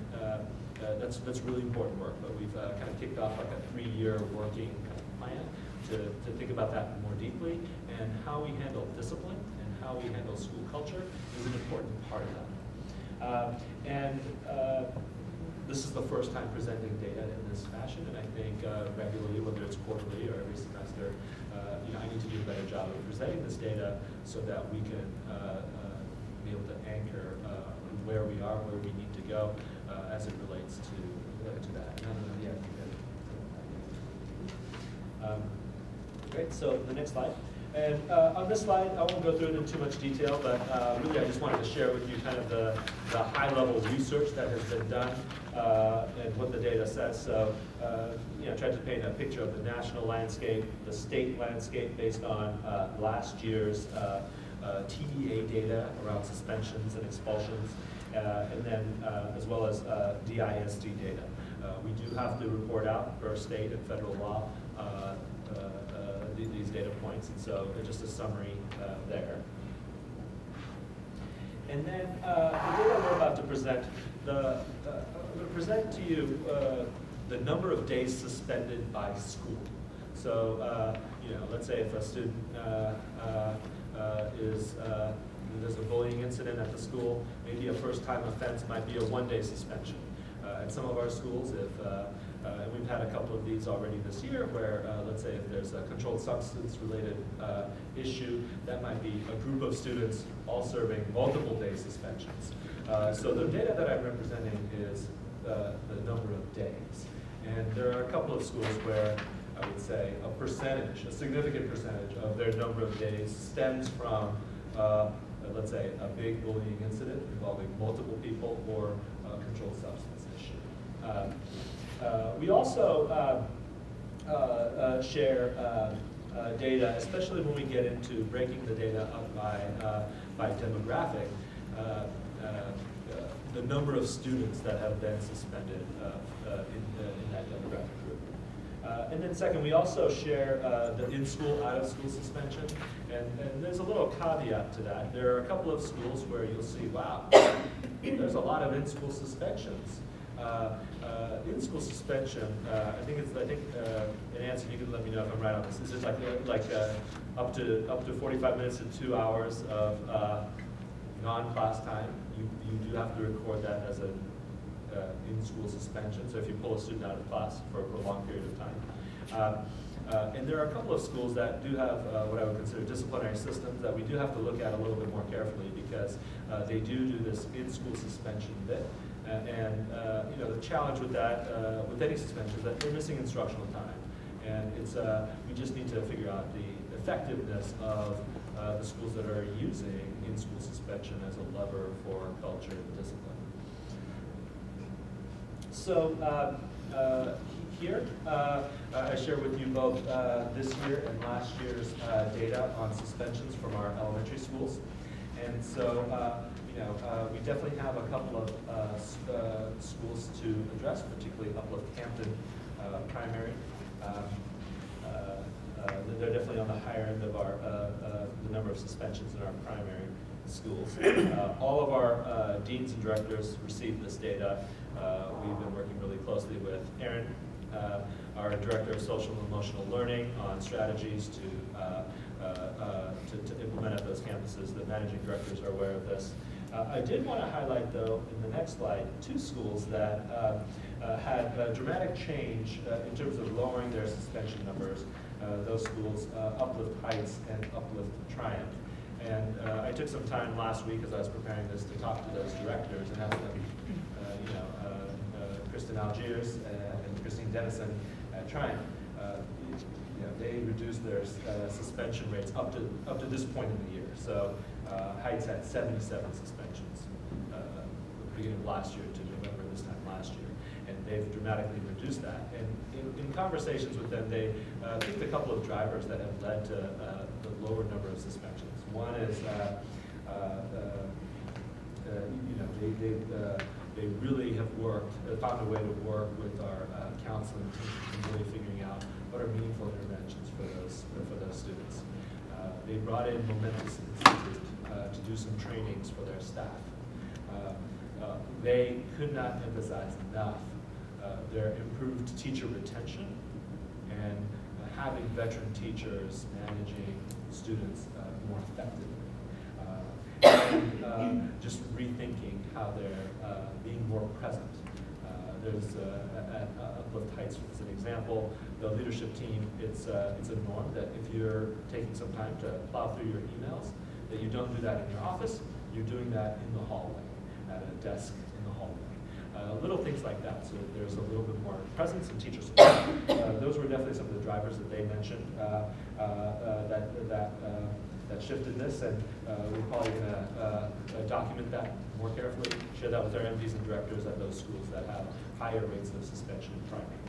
that's really important work, but we've kind of kicked off like a 3-year working plan to think about that more deeply, and how we handle discipline and how we handle school culture is an important part of that. This is the first time presenting data in this fashion, and I think regularly, whether it's quarterly or every semester, I need to do a better job of presenting this data so that we can be able to anchor where we are, where we need to go as it relates to that. Great, so the next slide. And on this slide, I won't go through it in too much detail, but really I just wanted to share with you kind of the high-level research that has been done and what the data says. So, tried to paint a picture of the national landscape, the state landscape based on last year's TDA data around suspensions and expulsions, and then as well as DISD data. We do have to report out per state and federal law these data points, and so just a summary there. And then the data we're about to present, I'm going to present to you the number of days suspended by school. So, let's say if a student there's a bullying incident at the school, maybe a first-time offense might be a one-day suspension. At some of our schools, and we've had a couple of these already this year where, let's say if there's a controlled substance related issue, that might be a group of students all serving multiple day suspensions. So the data that I'm representing is the number of days. And there are a couple of schools where I would say a significant percentage of their number of days stems from, let's say, a big bullying incident involving multiple people or a controlled substance issue. We also share data, especially when we get into breaking the data up by demographic, the number of students that have been suspended in that demographic group. And then second, we also share the in-school, out-of-school suspension, and there's a little caveat to that. There are a couple of schools where you'll see, wow, there's a lot of in-school suspensions. In-school suspension, I think, and Nancy, you can let me know if I'm right on this. Is it like up to 45 minutes to 2 hours of non-class time? You do have to record that as an in-school suspension. So if you pull a student out of class for a prolonged period of time. And there are a couple of schools that do have what I would consider disciplinary systems that we do have to look at a little bit more carefully because they do this in-school suspension bit. And the challenge with that, with any suspension, is that they're missing instructional time. And it's we just need to figure out the effectiveness of the schools that are using in-school suspension as a lever for culture and discipline. So here, I share with you both this year and last year's data on suspensions from our elementary schools. And so, we definitely have a couple of schools to address, particularly Uplift Hampton Primary. They're definitely on the higher end of the number of suspensions in our primary schools. All of our deans and directors receive this data. We've been working really closely with Erin, our director of social and emotional learning, on strategies to implement at those campuses. The managing directors are aware of this. I did want to highlight, though, in the next slide, 2 schools that had a dramatic change in terms of lowering their suspension numbers. Those schools, Uplift Heights and Uplift Triumph. And I took some time last week as I was preparing this to talk to those directors and ask them, Kristen Algiers and Christine Dennison at Triumph, they reduced their suspension rates up to this point in the year. So Heights had 77 suspensions beginning of last year to November this time last year. And they've dramatically reduced that. And in conversations with them, they picked a couple of drivers that have led to the lower number of suspensions. One is, they really have found a way to work with our counseling team and really figuring out what are meaningful interventions for those students. They brought in Momentous Institute to do some trainings for their staff. They could not emphasize enough their improved teacher retention and having veteran teachers managing students more effectively. And just rethinking how they're being more present. There's at Uplift Heights, as an example, the leadership team, it's a norm that if you're taking some time to plow through your emails, that you don't do that in your office, you're doing that in the hallway, at a desk in the hallway. little things like that, so that there's a little bit more presence and teacher support. Those were definitely some of the drivers that they mentioned that shifted this, and we're probably going to document that more carefully, share that with our MDs and directors at those schools that have higher rates of suspension in primary.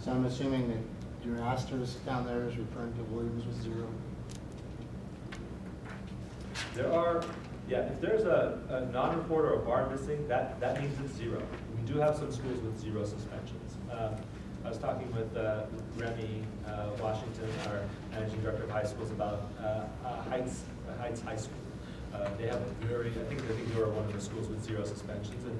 So I'm assuming that your asterisk down there is referring to Williams with 0?
There are, yeah, if there's a non-report or a bar missing, that means it's 0. We do have some schools with 0 suspensions. I was talking with Remy Washington, our managing director of high schools, about Heights High School. They have a very, I think they were one of the schools with 0 suspensions, and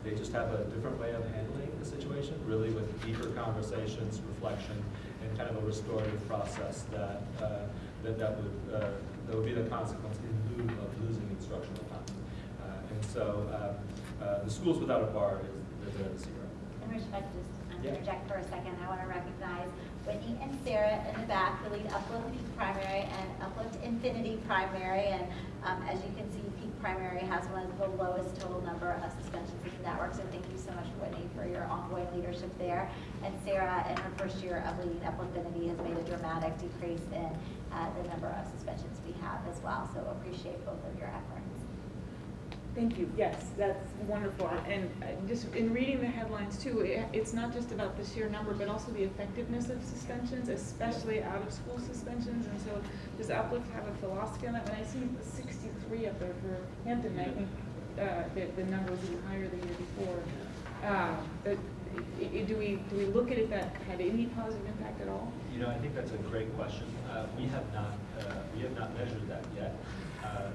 they just have a different way of handling the situation, really with deeper conversations, reflection, and kind of a restorative process that would be the consequence in lieu of losing instructional time. And so the schools without a bar they're at 0.
And Rich, if I could just interject for a second, I want to recognize Whitney and Sarah in the back who lead Uplift Peak Primary and Uplift Infinity Primary. And as you can see, Peak Primary has one of the lowest total number of suspensions in the network. So thank you so much, Whitney, for your ongoing leadership there. And Sarah, in her first year of leading Uplift Infinity, has made a dramatic decrease in the number of suspensions we have as well. So appreciate both of your efforts.
Thank you. Yes, that's wonderful. And just in reading the headlines too, it's not just about the sheer number, but also the effectiveness of suspensions, especially out-of-school suspensions. And so does Uplift have a philosophy on that? When I see 63 up there for Hampton, I think the number was even higher the year before. But do we look at it that had any positive impact at all?
You know, I think that's a great question. We have not measured that yet.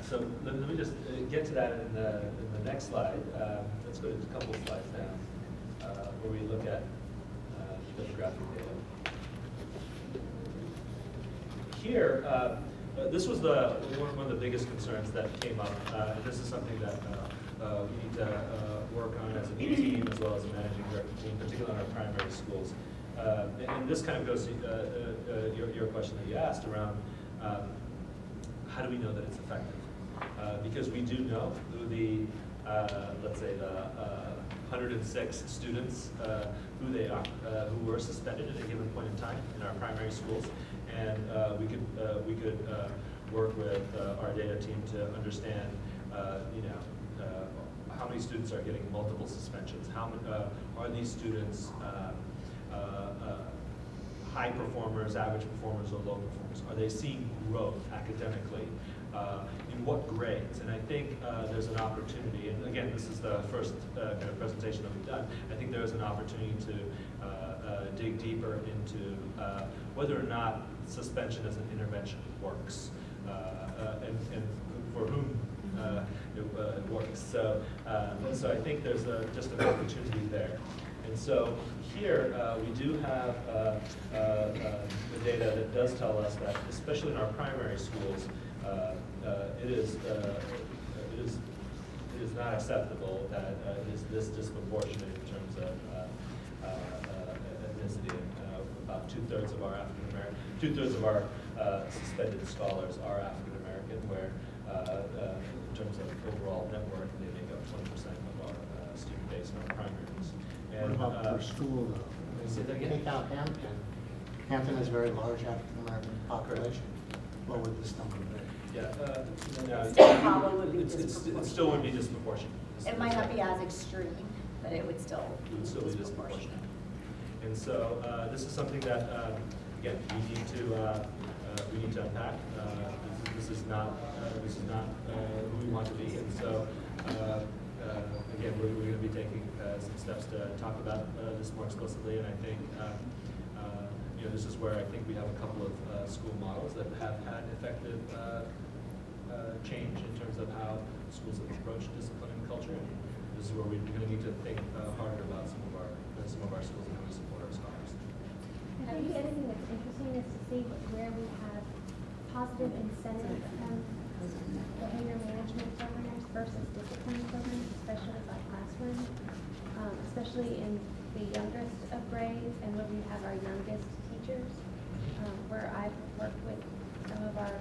So let me just get to that in the next slide. Let's go to a couple of slides down where we look at demographic data. Here, this was one of the biggest concerns that came up, and this is something that we need to work on as a team as well as a managing director team, particularly on our primary schools. And this kind of goes to your question that you asked around how do we know that it's effective? Because we do know who the, let's say, the 106 students who they are, who were suspended at a given point in time in our primary schools, and we could work with our data team to understand, how many students are getting multiple suspensions? How many, are these students high performers, average performers, or low performers? Are they seeing growth academically? In what grades? And I think there's an opportunity, and again, this is the first kind of presentation that we've done. I think there is an opportunity to dig deeper into whether or not suspension as an intervention works, and for whom it works. So I think there's just an opportunity there. And so here we do have the data that does tell us that, especially in our primary schools, it is not acceptable that it is this disproportionate in terms of ethnicity. About two-thirds of our suspended scholars are African American, where in terms of overall network, they make up 20% of our student base in our primaries. And,
what about per school, though?
Say that again?
Take out Hampton. Hampton has a very large African American population. What would this number be?
Yeah,
Still probably would be
it still would be disproportionate.
It might not be as extreme, but it would still
It would still be disproportionate. And so this is something that, again, we need to unpack. This is not who we want to be, and so again, we're going to be taking some steps to talk about this more explicitly. And I think this is where I think we have a couple of school models that have had effective change in terms of how schools have approached discipline and culture. And this is where we're going to need to think harder about some of our schools and how we support our scholars.
I think the other thing that's interesting is to see where we have positive incentive behavior management programs versus discipline programs, especially by classroom, especially in the youngest of grades and when we have our youngest teachers, where I've worked with some of our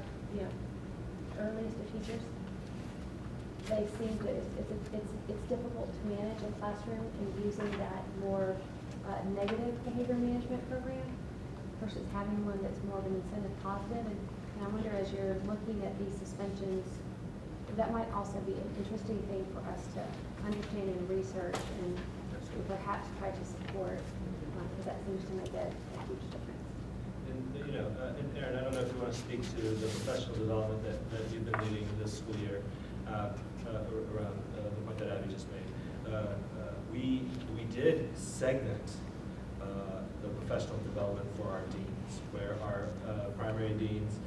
earliest of teachers. They seems that it's difficult to manage a classroom and using that more negative behavior management program versus having one that's more of an incentive positive. And I wonder, as you're looking at these suspensions, that might also be an interesting thing for us to understand and research and perhaps try to support, because that seems to make a huge difference.
And, and Aaron, I don't know if you want to speak to the professional development that you've been leading this school year around the point that Abby just made. We did segment the professional development for our deans, where our primary deans,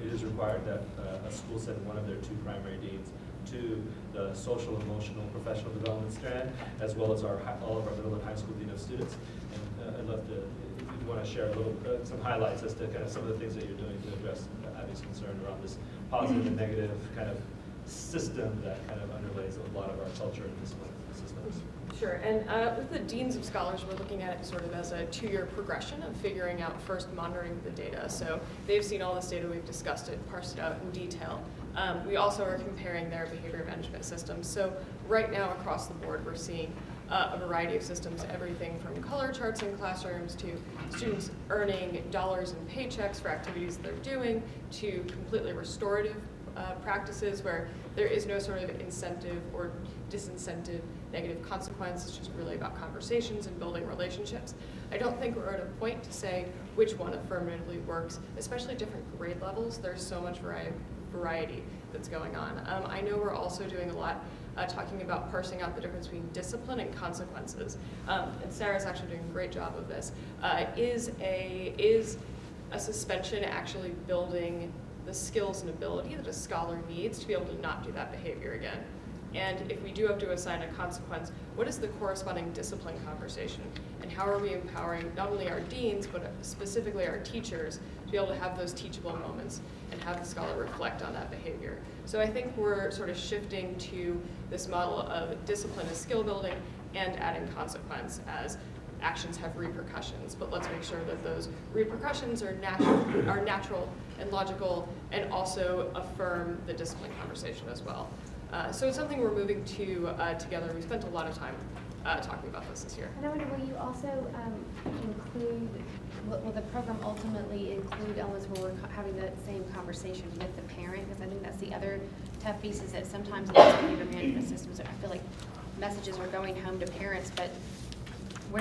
it is required that a school send one of their 2 primary deans to the social, emotional, professional development strand, as well as all of our middle and high school dean of students. And I'd love to, if you want to share a little, some highlights as to kind of some of the things that you're doing to address Abby's concern around this positive and negative kind of system that kind of underlays a lot of our culture and discipline systems.
Sure, and with the Deans of Scholars, we're looking at it sort of as a 2-year progression of figuring out first monitoring the data. So they've seen all this data, we've discussed it, parsed it out in detail. We also are comparing their behavior management systems. So right now across the board, we're seeing a variety of systems, everything from color charts in classrooms to students earning dollars in paychecks for activities they're doing to completely restorative practices where there is no sort of incentive or disincentive negative consequence. It's just really about conversations and building relationships. I don't think we're at a point to say which one affirmatively works, especially different grade levels. There's so much variety that's going on. I know we're also doing a lot talking about parsing out the difference between discipline and consequences. And Sarah's actually doing a great job of this. Is a suspension actually building the skills and ability that a scholar needs to be able to not do that behavior again? And if we do have to assign a consequence, what is the corresponding discipline conversation? And how are we empowering not only our deans, but specifically our teachers to be able to have those teachable moments and have the scholar reflect on that behavior? So I think we're sort of shifting to this model of discipline as skill building and adding consequence as actions have repercussions, but let's make sure that those repercussions are natural and logical and also affirm the discipline conversation as well. So it's something we're moving to together. We spent a lot of time talking about this year.
And I wonder, will you also include, will the program ultimately include elements where we're having that same conversation with the parent? Because I think that's the other tough piece, is that sometimes in these behavior management systems, I feel like messages are going home to parents, but we're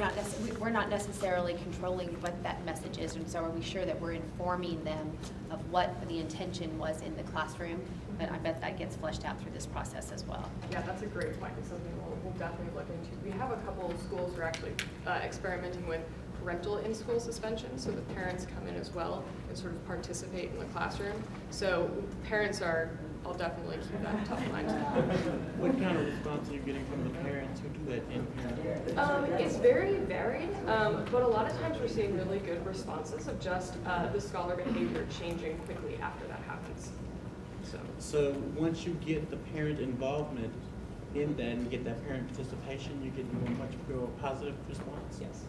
not necessarily controlling what that message is, and so are we sure that we're informing them of what the intention was in the classroom? But I bet that gets fleshed out through this process as well.
Yeah, that's a great point. It's something we'll definitely look into. We have a couple of schools who are actually experimenting with parental in-school suspension, so the parents come in as well and sort of participate in the classroom. So parents are, I'll definitely keep that top of mind.
What kind of response are you getting from the parents who do that in-parent?
It's very varied, but a lot of times we're seeing really good responses of just the scholar behavior changing quickly after that happens.
So once you get the parent involvement in that and get that parent participation, you get a much more positive response?
Yes.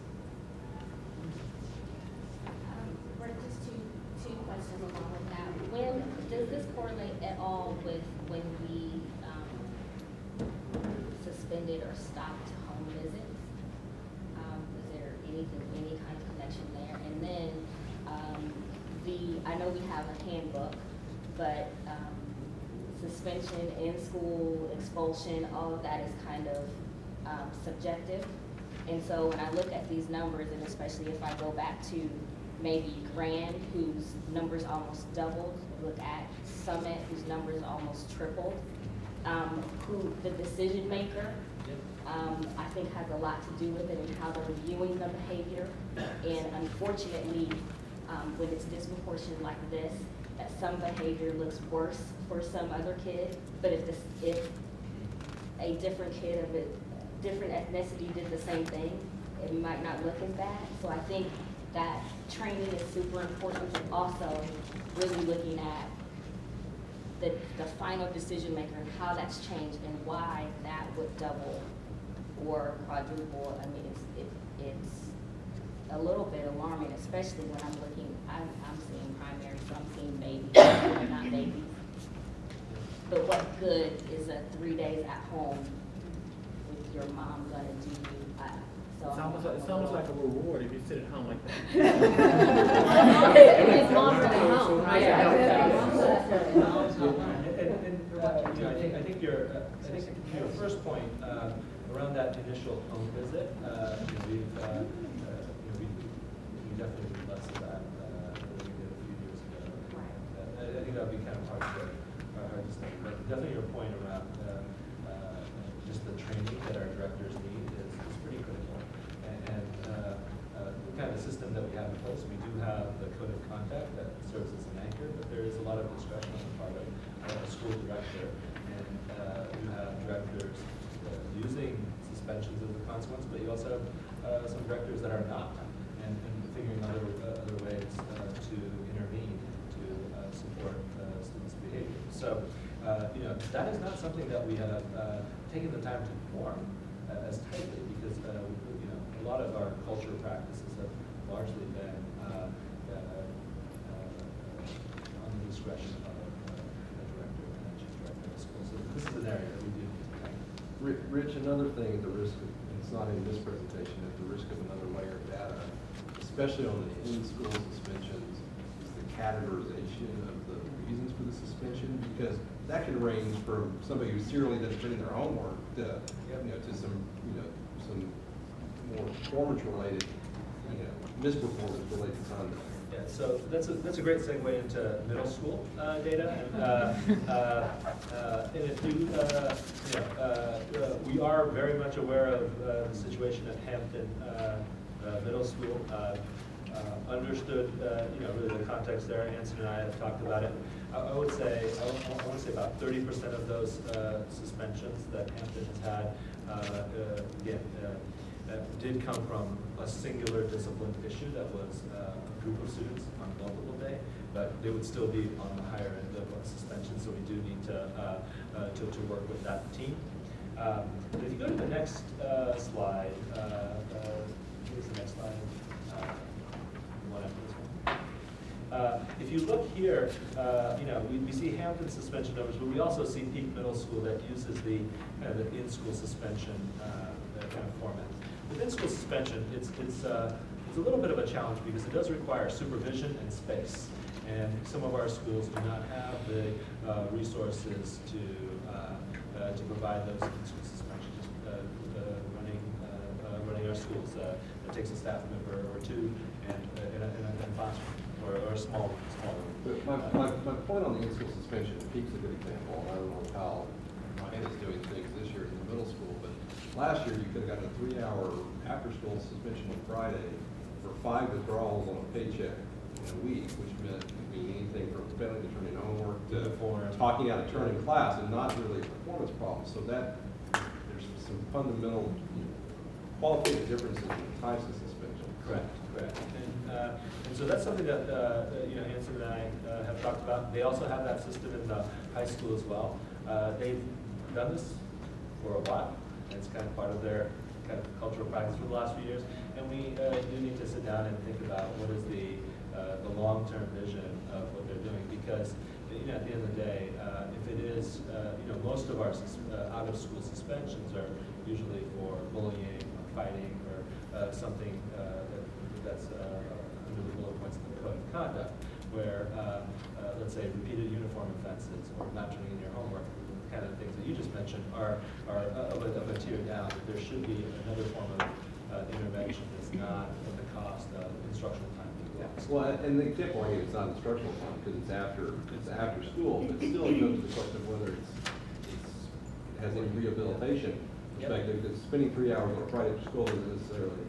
Just two questions along with that. When does this correlate at all with when we suspended or stopped home visits? Is there any kind of connection there? And then I know we have a handbook, but suspension, in-school, expulsion, all of that is kind of subjective. And so when I look at these numbers, and especially if I go back to maybe Grand, whose numbers almost doubled, look at Summit, whose numbers almost tripled, who the decision maker, I think has a lot to do with it and how they're viewing the behavior. And unfortunately, when it's disproportionate like this, that some behavior looks worse for some other kid, but if a different kid of a different ethnicity did the same thing, it might not look as bad. So I think that training is super important, and also really looking at the final decision maker and how that's changed and why that would double or quadruple. I mean, it's a little bit alarming, especially when I'm seeing primary, so I'm seeing babies, not babies. But what good is a 3 days at home with your mom gonna do? So
It's almost like a reward if you sit at home like that.
His mom's at home, right?
And, I think your first point around that initial home visit, we definitely did less of that than we did a few years ago. I think that would be kind of hard to study, but definitely your point around just the training that our directors need is pretty critical. And the kind of system that we have in place, we do have the code of conduct that serves as an anchor, but there is a lot of discretion on the part of a school director, and you have directors using suspensions as a consequence, but you also have some directors that are not, and figuring other ways to intervene to support students' behavior. So, that is not something that we have taken the time to form as tightly, because a lot of our culture practices have largely been on the discretion of a director and a chief director of a school. So this is an area that we do need to tackle.
Rich, another thing at the risk of, and it's not in this presentation, at the risk of another layer of data, especially on the in-school suspensions, is the categorization of the reasons for the suspension, because that can range from somebody who's serially doesn't put in their homework to, to some more performance-related, misperformance related conduct.
Yeah, so that's a great segue into middle school data, and if you, we are very much aware of the situation at Hampton Middle School. Understood, really the context there. Anson and I have talked about it. I would say, I want to say about 30% of those suspensions that Hampton has had, did come from a singular discipline issue that was a group of students on multiple day, but they would still be on the higher end of suspension, so we do need to work with that team. If you go to the next slide, here's the next slide. One after this one. If you look here, we see Hampton suspension numbers, but we also see Peak Middle School that uses the kind of the in-school suspension kind of format. With in-school suspension, it's a little bit of a challenge because it does require supervision and space, and some of our schools do not have the resources to provide those in-school suspensions. Running our schools, it takes a staff member or two and in a classroom or a small room.
But my point on the in-school suspension, Peak's a good example. I don't know how Hannah's doing things this year in the middle school, but last year you could have gotten a 3-hour after-school suspension on Friday for 5 withdrawals on a paycheck in a week, which meant it could mean anything from failing to turn in homework to talking out of turn in class, and not really a performance problem. So that there's some fundamental qualitative differences in the types of suspension.
Correct. And so that's something that Anson and I have talked about. They also have that system in the high school as well. They've done this for a while, and it's kind of part of their kind of cultural practice for the last few years. And we do need to sit down and think about what is the long-term vision of what they're doing, because at the end of the day, if it is, most of our out-of-school suspensions are usually for bullying or fighting or something that's under the bullet points of the code of conduct, where let's say repeated uniform offenses or not turning in your homework, the kind of things that you just mentioned are of a tier down. There should be another form of intervention that's not at the cost of instructional time.
Well, and the example I gave is not instructional time because it's after school, but still it goes to the question of whether it has any rehabilitation perspective. Because spending 3 hours on a Friday after school isn't necessarily,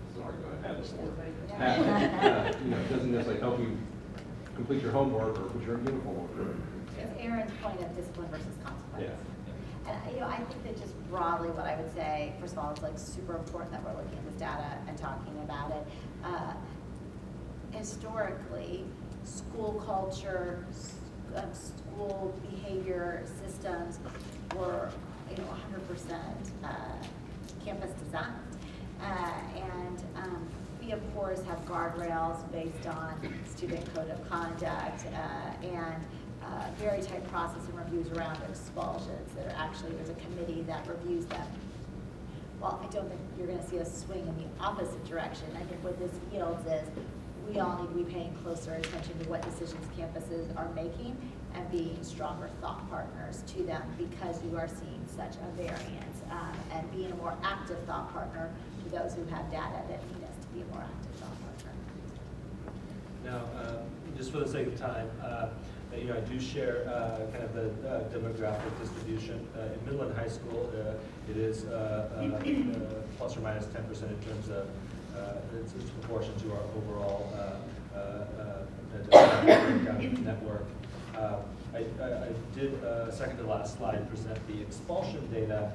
it's an argument I had before, doesn't necessarily help you complete your homework or put your uniform on.
It's Aaron's point of discipline versus consequence.
Yeah.
And I think that just broadly what I would say, first of all, it's like super important that we're looking at this data and talking about it. Historically, school culture, school behavior systems were 100% campus designed. And we of course have guardrails based on student code of conduct and very tight process and reviews around expulsions. There actually, there's a committee that reviews them. Well, I don't think you're gonna see us swing in the opposite direction. I think what this yields is we all need to be paying closer attention to what decisions campuses are making and being stronger thought partners to them because you are seeing such a variance, and being a more active thought partner to those who have data that need us to be a more active thought partner.
Now, just for the sake of time, I do share kind of the demographic distribution. In middle and high school, it is plus or minus 10% in terms of its proportion to our overall demographic network. I did, second to last slide, present the expulsion data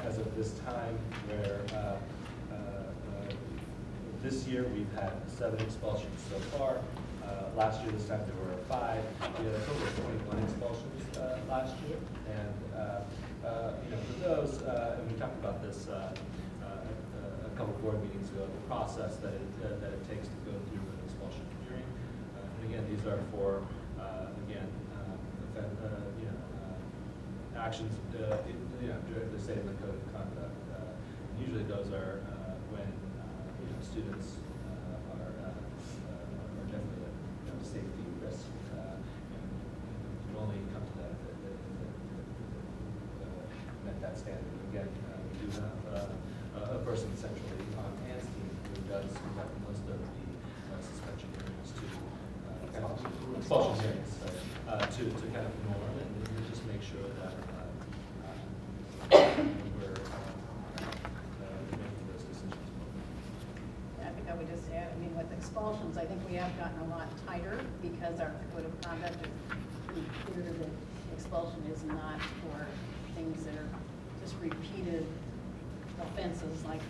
as of this time, where this year we've had 7 expulsions so far. Last year, this time there were 5. We had a total of 21 expulsions last year, and for those, and we talked about this a couple board meetings ago, the process that it takes to go through an expulsion hearing. And again, these are for actions directly stated in the code of conduct. Usually, those are when students are definitely a safety risk. You only come to that met that standard. Again, we do have a person centrally on Anne's team who does conduct most of the suspension hearings expulsion hearings to kind of norm and just make sure that we're making those decisions.
I think I would just add, I mean, with expulsions, I think we have gotten a lot tighter because our code of conduct is pretty clear that expulsion is not for things that are just repeated offenses like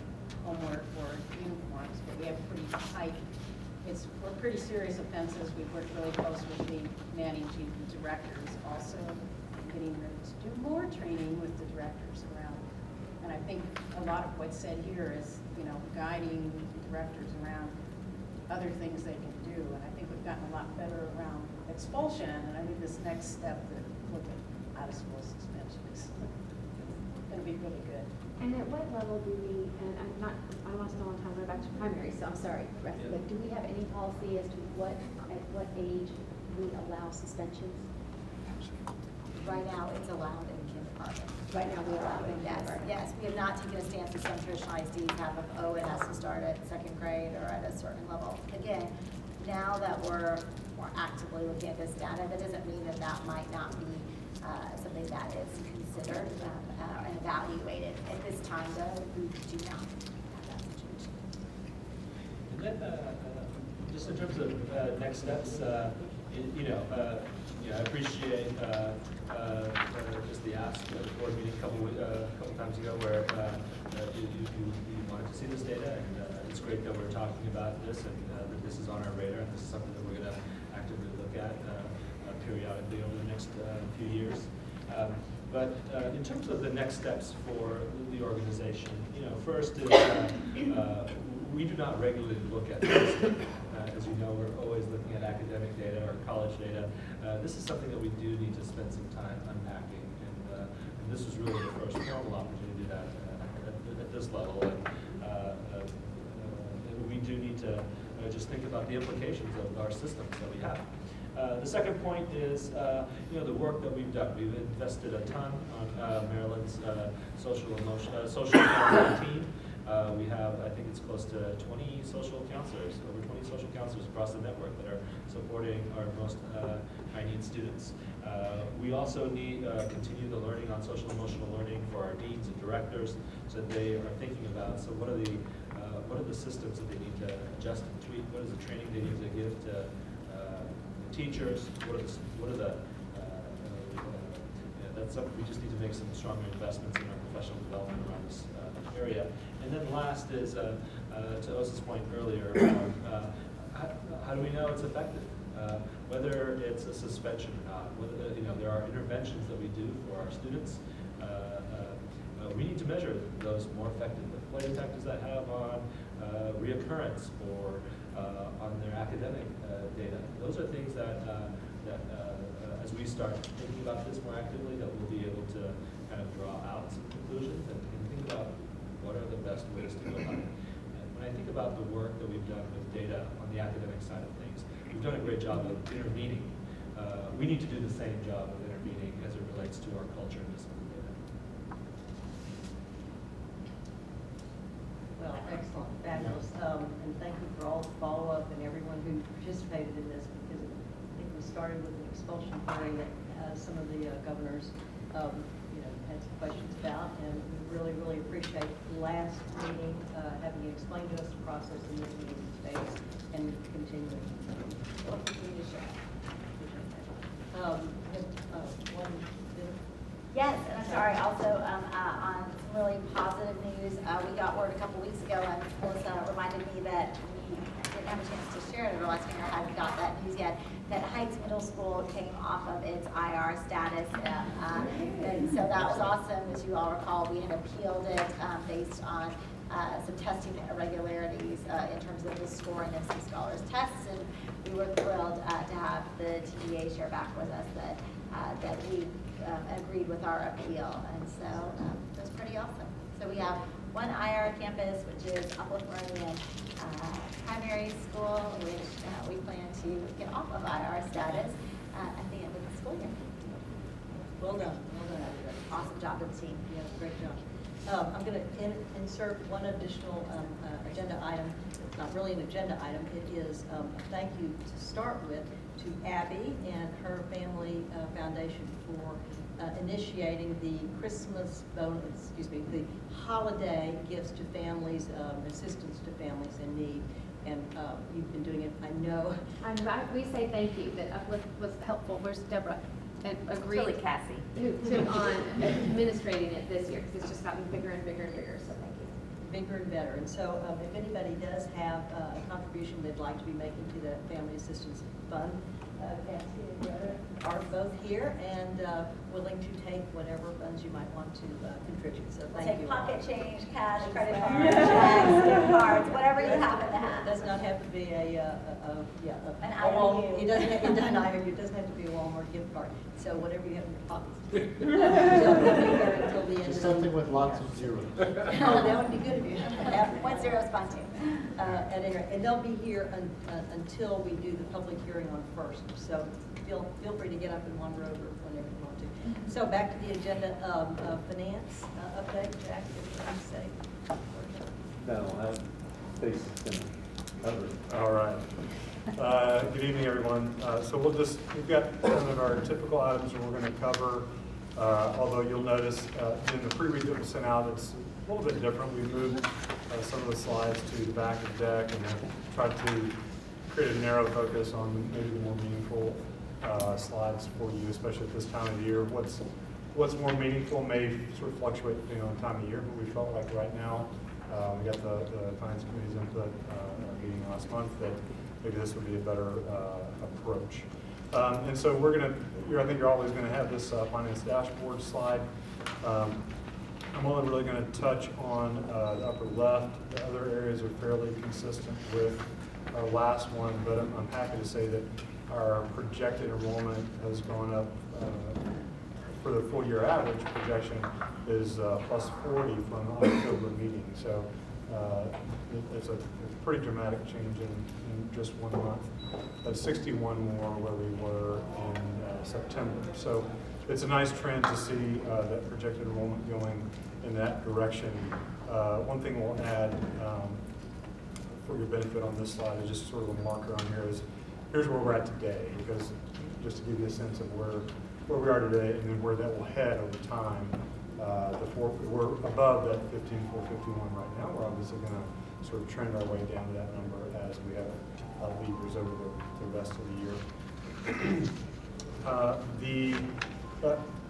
homework or uniforms, but we have pretty tight, we're pretty serious offenses. We've worked really close with the managing directors, also getting ready to do more training with the directors around. And I think a lot of what's said here is, guiding directors around other things they can do. And I think we've gotten a lot better around expulsion. And I think this next step to look at out-of-school suspension is going to be really good.
And at what level do we, and I don't want to spend a lot of time going back to primary, so I'm sorry, but do we have any policy as to at what age we allow suspensions?
Right now, it's allowed in kindergarten.
Right now, we allow it in kindergarten.
Yes, we have not taken a stance that some traditional ISDs have of, it has to start at 2nd grade or at a certain level. Again, now that we're more actively looking at this data, that doesn't mean that that might not be something that is considered and evaluated. At this time, though, we do not have that situation.
And then, just in terms of next steps, I appreciate just the ask at the board meeting a couple times ago where you wanted to see this data, and it's great that we're talking about this and that this is on our radar, and this is something that we're going to actively look at periodically over the next few years. But in terms of the next steps for the organization, first is we do not regularly look at this. As you know, we're always looking at academic data or college data. This is something that we do need to spend some time unpacking, and this was really the first formal opportunity to do that at this level. And we do need to just think about the implications of our systems that we have. The second point is, the work that we've done. We've invested a ton on Maryland's social counseling team. We have, I think it's close to 20 social counselors, over 20 social counselors across the network that are supporting our most high-need students. We also need continue the learning on social emotional learning for our deans and directors, so that they are thinking about, so what are the systems that they need to adjust and tweak? What is the training they need to give to teachers? What are the that's something we just need to make some stronger investments in our professional development around this area. And then last is, to Osa's point earlier, how do we know it's effective? Whether it's a suspension or not, whether there are interventions that we do for our students, we need to measure those more effectively. What impact does that have on reoccurrence or on their academic data? Those are things that that as we start thinking about this more actively, that we'll be able to kind of draw out some conclusions and think about what are the best ways to go about it. And when I think about the work that we've done with data on the academic side of things, we've done a great job of intervening. We need to do the same job of intervening as it relates to our culture and discipline data.
Well, excellent, fabulous, and thank you for all the follow-up and everyone who participated in this, because I think we started with an expulsion hearing that some of the governors, had some questions about, and we really, really appreciate last meeting, having you explain to us the process in this meeting space and continuing. We'll continue to share. One bit.
Yes, and I'm sorry, also on some really positive news, we got word a couple weeks ago, and Melissa reminded me that we didn't have a chance to share it, or I hadn't got that news yet, that Heights Middle School came off of its IR status, and so that was awesome. As you all recall, we had appealed it based on some testing irregularities in terms of the scoring of some scholars tests, and we were thrilled to have the TDA share back with us that we agreed with our appeal, and so it was pretty awesome. So we have one IR campus, which is Uplift Marine Primary School, which we plan to get off of IR status at the end of the school year.
Well done, well done.
Awesome job to the team.
Yeah, great job. I'm going to insert one additional agenda item. It's not really an agenda item. It is a thank you to start with to Abby and her family foundation for initiating the Christmas bonus, the holiday gifts to families, assistance to families in need. And you've been doing it, I know.
We say thank you, that Uplift was helpful. Where's Deborah? And agreed
Really Cassie.
on administrating it this year, because it's just gotten bigger and bigger and bigger, so thank you.
Bigger and better. And so if anybody does have a contribution they'd like to be making to the Family Assistance Fund, Cassie and Greta are both here and willing to take whatever funds you might want to contribute. So
We'll
thank
take
you.
pocket
all.
change, cash, credit cards, checks, gift cards, whatever you happen to have.
It does not have to be
An
It doesn't have, an IOU. It doesn't have to be a Walmart gift card. So whatever you have in your pockets. Until the end.
Just something with lots of zeros.
Oh, that would be good of you.
What zeros fun to?
At any rate, and they'll be here until we do the public hearing on 1st. So feel free to get up and wander over whenever you want to. So back to the agenda of finance update. Jack, anything to say?
No, Stacy's been covered.
All right. Good evening, everyone. So we've got some of our typical items that we're going to cover. Although you'll notice in the pre-read that was sent out, it's a little bit different. We moved some of the slides to the back of the deck and tried to create a narrow focus on maybe the more meaningful slides for you, especially at this time of the year. What's more meaningful may sort of fluctuate depending on time of year, but we felt like right now we got the Finance Committee's input in our meeting last month that maybe this would be a better approach. And so I think you're always going to have this finance dashboard slide. I'm only really going to touch on the upper left. The other areas are fairly consistent with our last one, but I'm happy to say that our projected enrollment has gone up for the full year average projection is plus 40 from the October meeting. So it's a pretty dramatic change in just 1 month. That's 61 more where we were in September. So it's a nice trend to see that projected enrollment going in that direction. One thing we'll add for your benefit on this slide is just sort of a marker on here is here's where we're at today, because just to give you a sense of where we are today and then where that will head over time. We're above that 15,451 right now. We're obviously going to sort of trend our way down to that number as we have levers over the rest of the year.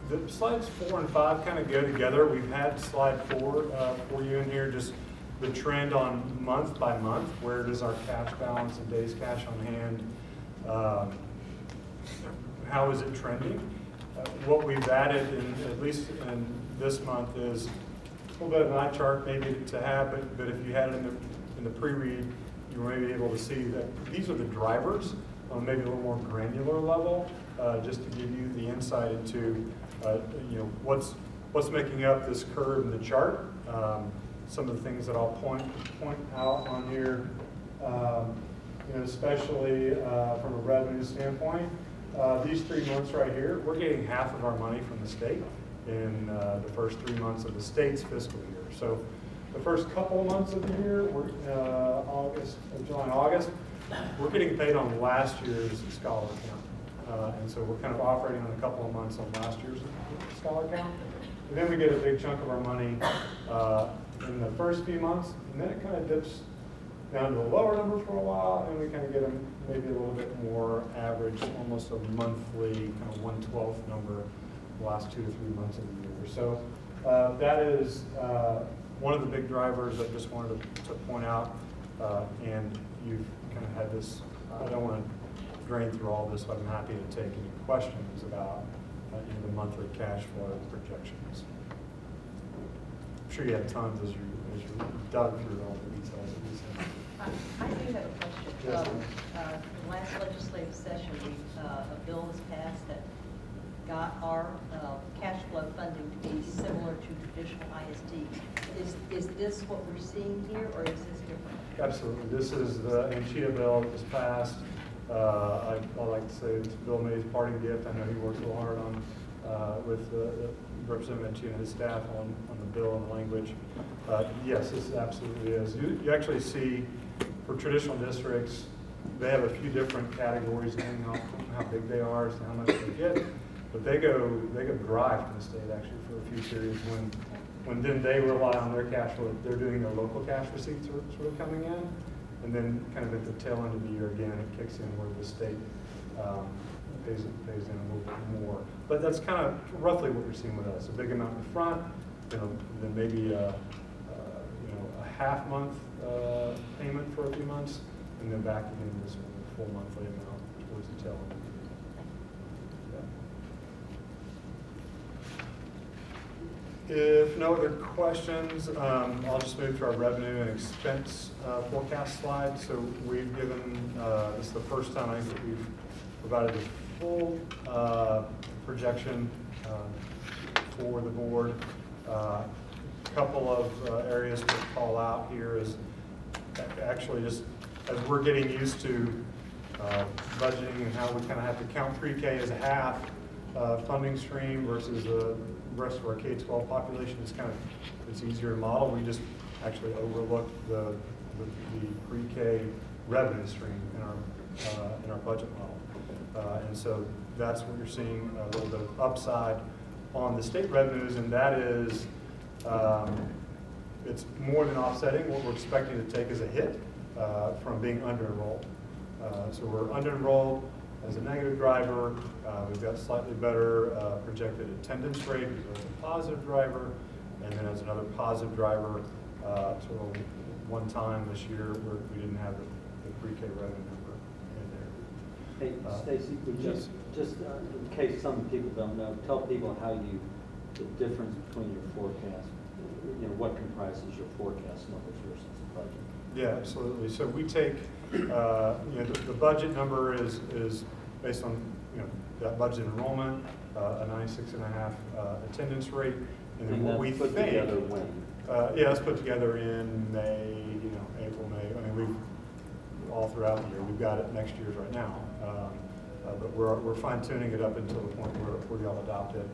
The slides 4 and 5 kind of go together. We've had slide 4 for you in here, just the trend on month by month. Where does our cash balance and days cash on hand, how is it trending? What we've added, at least in this month, is a little bit of an eye chart maybe to have, but if you had it in the pre-read, you were maybe able to see that these are the drivers on maybe a little more granular level, just to give you the insight into what's making up this curve in the chart. Some of the things that I'll point out on here, especially from a revenue standpoint. These 3 months right here, we're getting half of our money from the state in the first 3 months of the state's fiscal year. So the first couple of months of the year, we're July and August, we're getting paid on last year's scholar count. And so we're kind of operating on a couple of months on last year's scholar count. And then we get a big chunk of our money in the first few months, and then it kind of dips down to a lower number for a while, and we kind of get maybe a little bit more average, almost a monthly, kind of 1/12 number the last 2 to 3 months of the year. So that is one of the big drivers I just wanted to point out, and you've kind of had this, I don't want to drain through all this, but I'm happy to take any questions about the monthly cash flow projections. I'm sure you had tons as you dug through all the details of these things.
I do have a question.
Yes,
The last legislative session, a bill was passed that got our cash flow funding to be similar to traditional ISDs. Is this what we're seeing here, or is this different?
Absolutely. This is the Anchita bill that was passed. I like to say it's Bill May's parting gift. I know he worked real hard on with Representative Anchita and his staff on the bill and the language. Yes, this absolutely is. You actually see for traditional districts, they have a few different categories depending on how big they are as to how much they get. But they go dry from the state actually for a few periods when then they rely on their cash flow. They're doing their local cash receipts are sort of coming in, and then kind of at the tail end of the year again it kicks in where the state pays in a little bit more. But that's kind of roughly what you're seeing with us: a big amount in the front, then maybe a half month payment for a few months, and then back again to this full monthly amount towards the tail end. If no other questions, I'll just move to our revenue and expense forecast slide. So we've given, this is the first time I think that we've provided a full projection for the board. A couple of areas to call out here is actually just as we're getting used to budgeting and how we kind of have to count pre-K as a half funding stream versus the rest of our K-12 population, it's easier to model. We just actually overlooked the pre-K revenue stream in our budget model, and so that's what you're seeing, a little bit of upside on the state revenues, and that is it's more than offsetting what we're expecting to take as a hit from being under-enrolled. So we're under-enrolled as a negative driver. We've got slightly better projected attendance rate as a positive driver, and then as another positive driver, sort of one time this year where we didn't have the pre-K revenue number in there.
Hey, Stacy, would you just in case some people don't know, tell people how the difference between your forecast, what comprises your forecast numbers versus the budget?
Yeah, absolutely. So we take, the budget number is based on, that budget enrollment, a 96.5 attendance rate, and then what we
put
think.
Together when?
Yeah, that's put together in May, April, May. I mean, we've all throughout the year. We've got it next year's right now, but we're fine tuning it up until the point where we all adopt it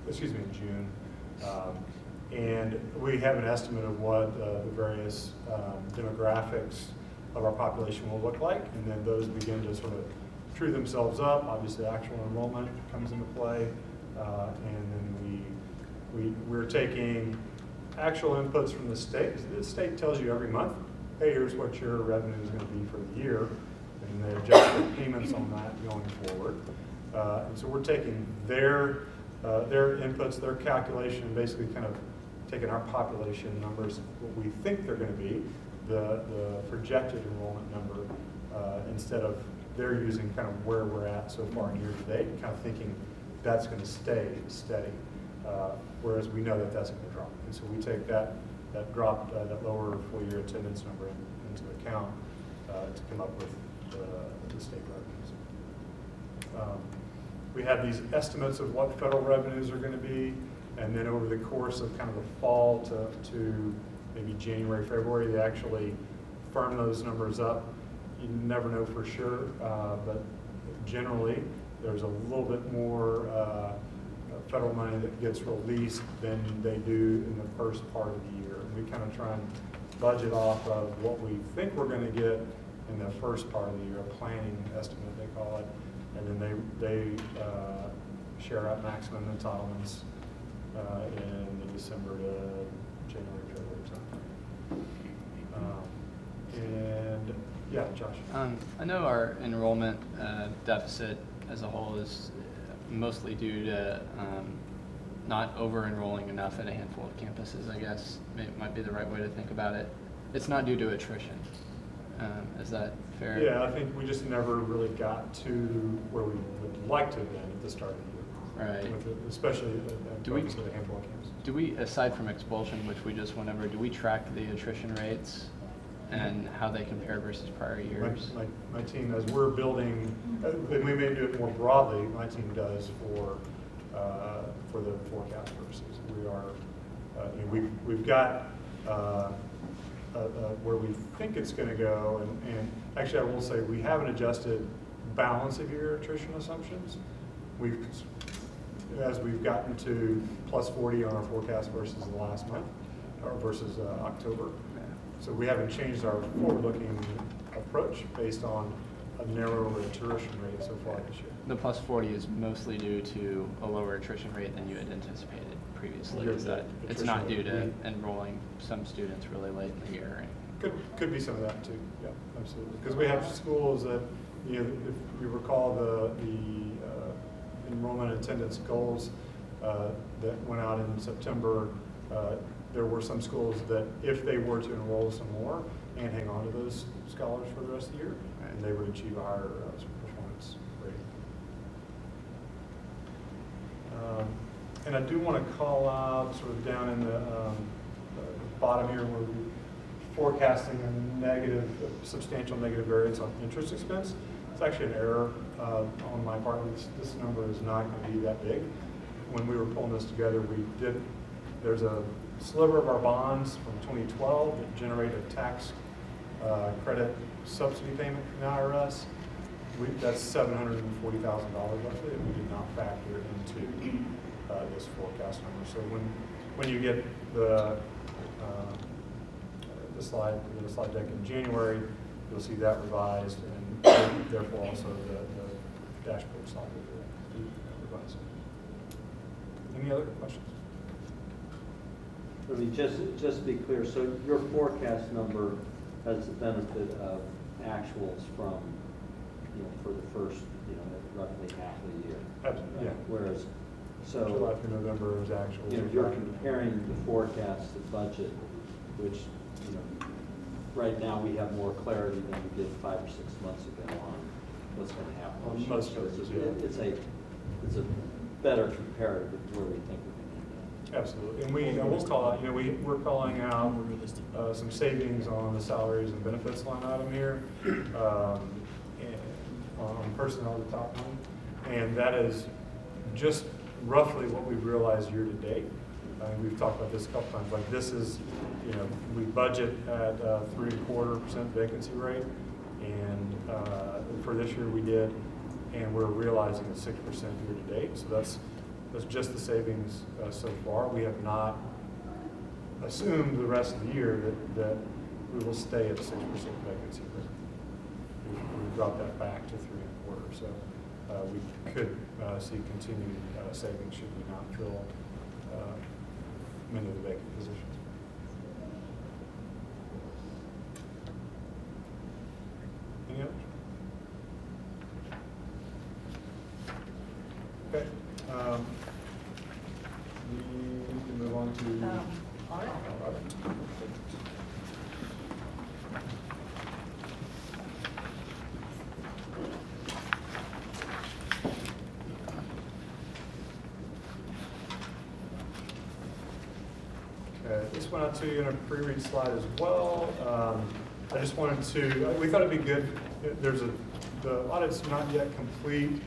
in June. And we have an estimate of what the various demographics of our population will look like, and then those begin to sort of true themselves up. Obviously, actual enrollment comes into play, and then we're taking actual inputs from the state. The state tells you every month, hey, here's what your revenue is going to be for the year, and they adjust the payments on that going forward. And so we're taking their inputs, their calculation, and basically kind of taking our population numbers, what we think they're going to be, the projected enrollment number, instead of they're using kind of where we're at so far in year to date, kind of thinking that's going to stay steady, whereas we know that that's going to drop. And so we take that drop, that lower full year attendance number into account to come up with the state revenues. We have these estimates of what federal revenues are going to be, and then over the course of kind of the fall to maybe January, February, they actually firm those numbers up. You never know for sure, but generally there's a little bit more federal money that gets released than they do in the first part of the year. And we kind of try and budget off of what we think we're going to get in the first part of the year, a planning estimate they call it, and then they share out maximum entitlements in the December to January, February time. And yeah, Josh.
I know our enrollment deficit as a whole is mostly due to not over-enrolling enough at a handful of campuses, I guess might be the right way to think about it. It's not due to attrition. Is that fair?
Yeah, I think we just never really got to where we would like to have been at the start of the year.
Right.
Especially at a handful of campuses.
Do we, aside from expulsion, which we just went over, do we track the attrition rates and how they compare versus prior years?
My team, as we're building, and we may do it more broadly, my team does for the forecast purposes. We are, we've got where we think it's going to go, and actually I will say we haven't adjusted balance of year attrition assumptions. As we've gotten to plus 40 on our forecast versus the last month, or versus October. So we haven't changed our forward-looking approach based on a narrower attrition rate so far this year.
The plus 40 is mostly due to a lower attrition rate than you had anticipated previously. Is that it's not due to enrolling some students really late in the year?
Could be some of that too. Yeah, absolutely. Because we have schools that, if you recall the enrollment attendance goals that went out in September. There were some schools that, if they were to enroll some more and hang on to those scholars for the rest of the year, and they would achieve a higher performance rate. And I do want to call out, sort of down in the bottom here, where we're forecasting a substantial negative variance on interest expense. It's actually an error on my part. This number is not going to be that big. When we were pulling this together, there's a sliver of our bonds from 2012 that generate a tax credit subsidy payment from the IRS. That's $740,000 roughly that we did not factor into this forecast number. So when you get the slide deck in January, you'll see that revised, and therefore also the dashboard slide will be revised. Any other questions?
I mean, just to be clear, so your forecast number has the benefit of actuals from, for the first, roughly half of the year.
Absolutely, yeah.
Whereas,
July through November is actuals.
You're comparing the forecast to budget, which, right now we have more clarity than we did 5 or 6 months ago on what's going to happen.
On most cases, yeah.
It's a better comparative of where we think we're going to end.
Absolutely, and we'll call out, we're calling out some savings on the salaries and benefits line item here, and on personnel at the top line, and that is just roughly what we've realized year to date. We've talked about this a couple times. Like this is, we budget at 3.25% vacancy rate, and for this year we did, and we're realizing a 6% year to date. So that's just the savings so far. We have not assumed the rest of the year that we will stay at a 6% vacancy rate. We've dropped that back to 3.25%. So we could see continued savings should we not fill many of the vacant positions. Any others? Okay. We can move on to audit. This went out to you in a pre-read slide as well. I just wanted to, we thought it'd be good The audit's not yet complete.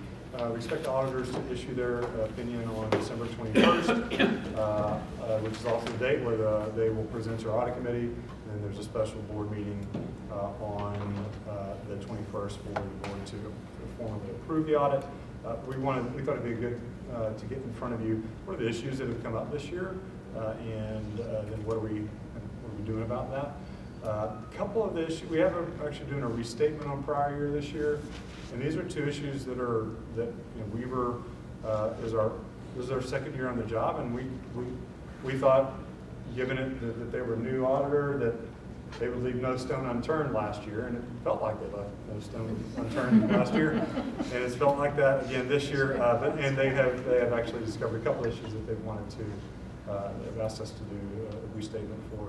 We expect the auditors to issue their opinion on December 21st, which is also the date where they will present to our audit committee. And there's a special board meeting on the 21st for the board to formally approve the audit. We thought it'd be good to get in front of you what are the issues that have come up this year, and then what are we doing about that. A couple of the issues, we have actually doing a restatement on prior year this year, and these are two issues that Weaver this is our second year on the job, and we thought, given it that they were a new auditor, that they would leave no stone unturned last year, and it felt like they left no stone unturned last year, and it's felt like that again this year. And they have actually discovered a couple issues that they've wanted to. They've asked us to do a restatement for.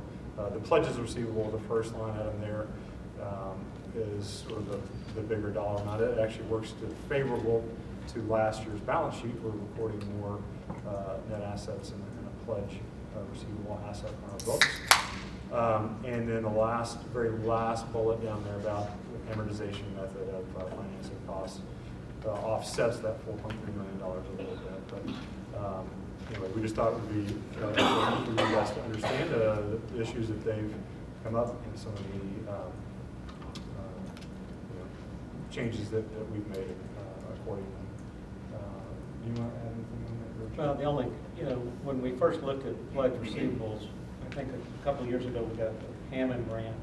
The pledges receivable, the first line item there, is sort of the bigger dollar amount. It actually works to favorable to last year's balance sheet. We're recording more net assets and a pledge receivable asset on our books. And then the very last bullet down there about the amortization method of financing costs offsets that $4.3 million a little bit. But anyway, we just thought it would be important for you guys to understand the issues that they've come up and some of the changes that we've made accordingly. Do you want to add anything on that, Richard?
Well, the only, when we first looked at pledge receivables, I think a couple of years ago we got the Hammond grant,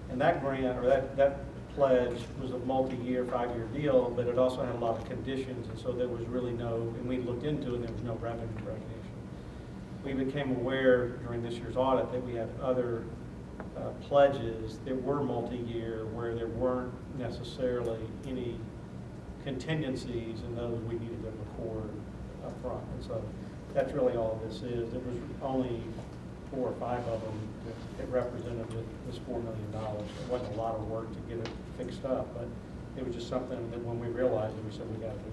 and that grant, or that pledge was a multi-year, 5-year deal, but it also had a lot of conditions, and so there was really no, and we looked into it, and there was no revenue recognition. We became aware during this year's audit that we had other pledges that were multi-year where there weren't necessarily any contingencies, and those we needed to record up front. And so that's really all this is. There was only 4 or 5 of them that represented this $4 million. It wasn't a lot of work to get it fixed up, but it was just something that when we realized it, we said we got to do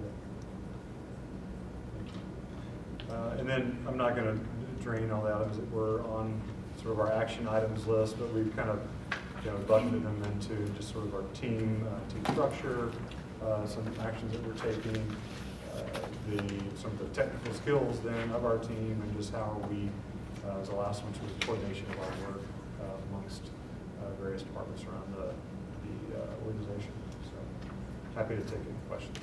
it.
And then I'm not going to drain all the items that were on sort of our action items list, but we've kind of bucketed them into just sort of our team structure, some actions that we're taking, some of the technical skills then of our team, and just how we, as the last one, sort of coordination of our work amongst various departments around the organization. So happy to take any questions.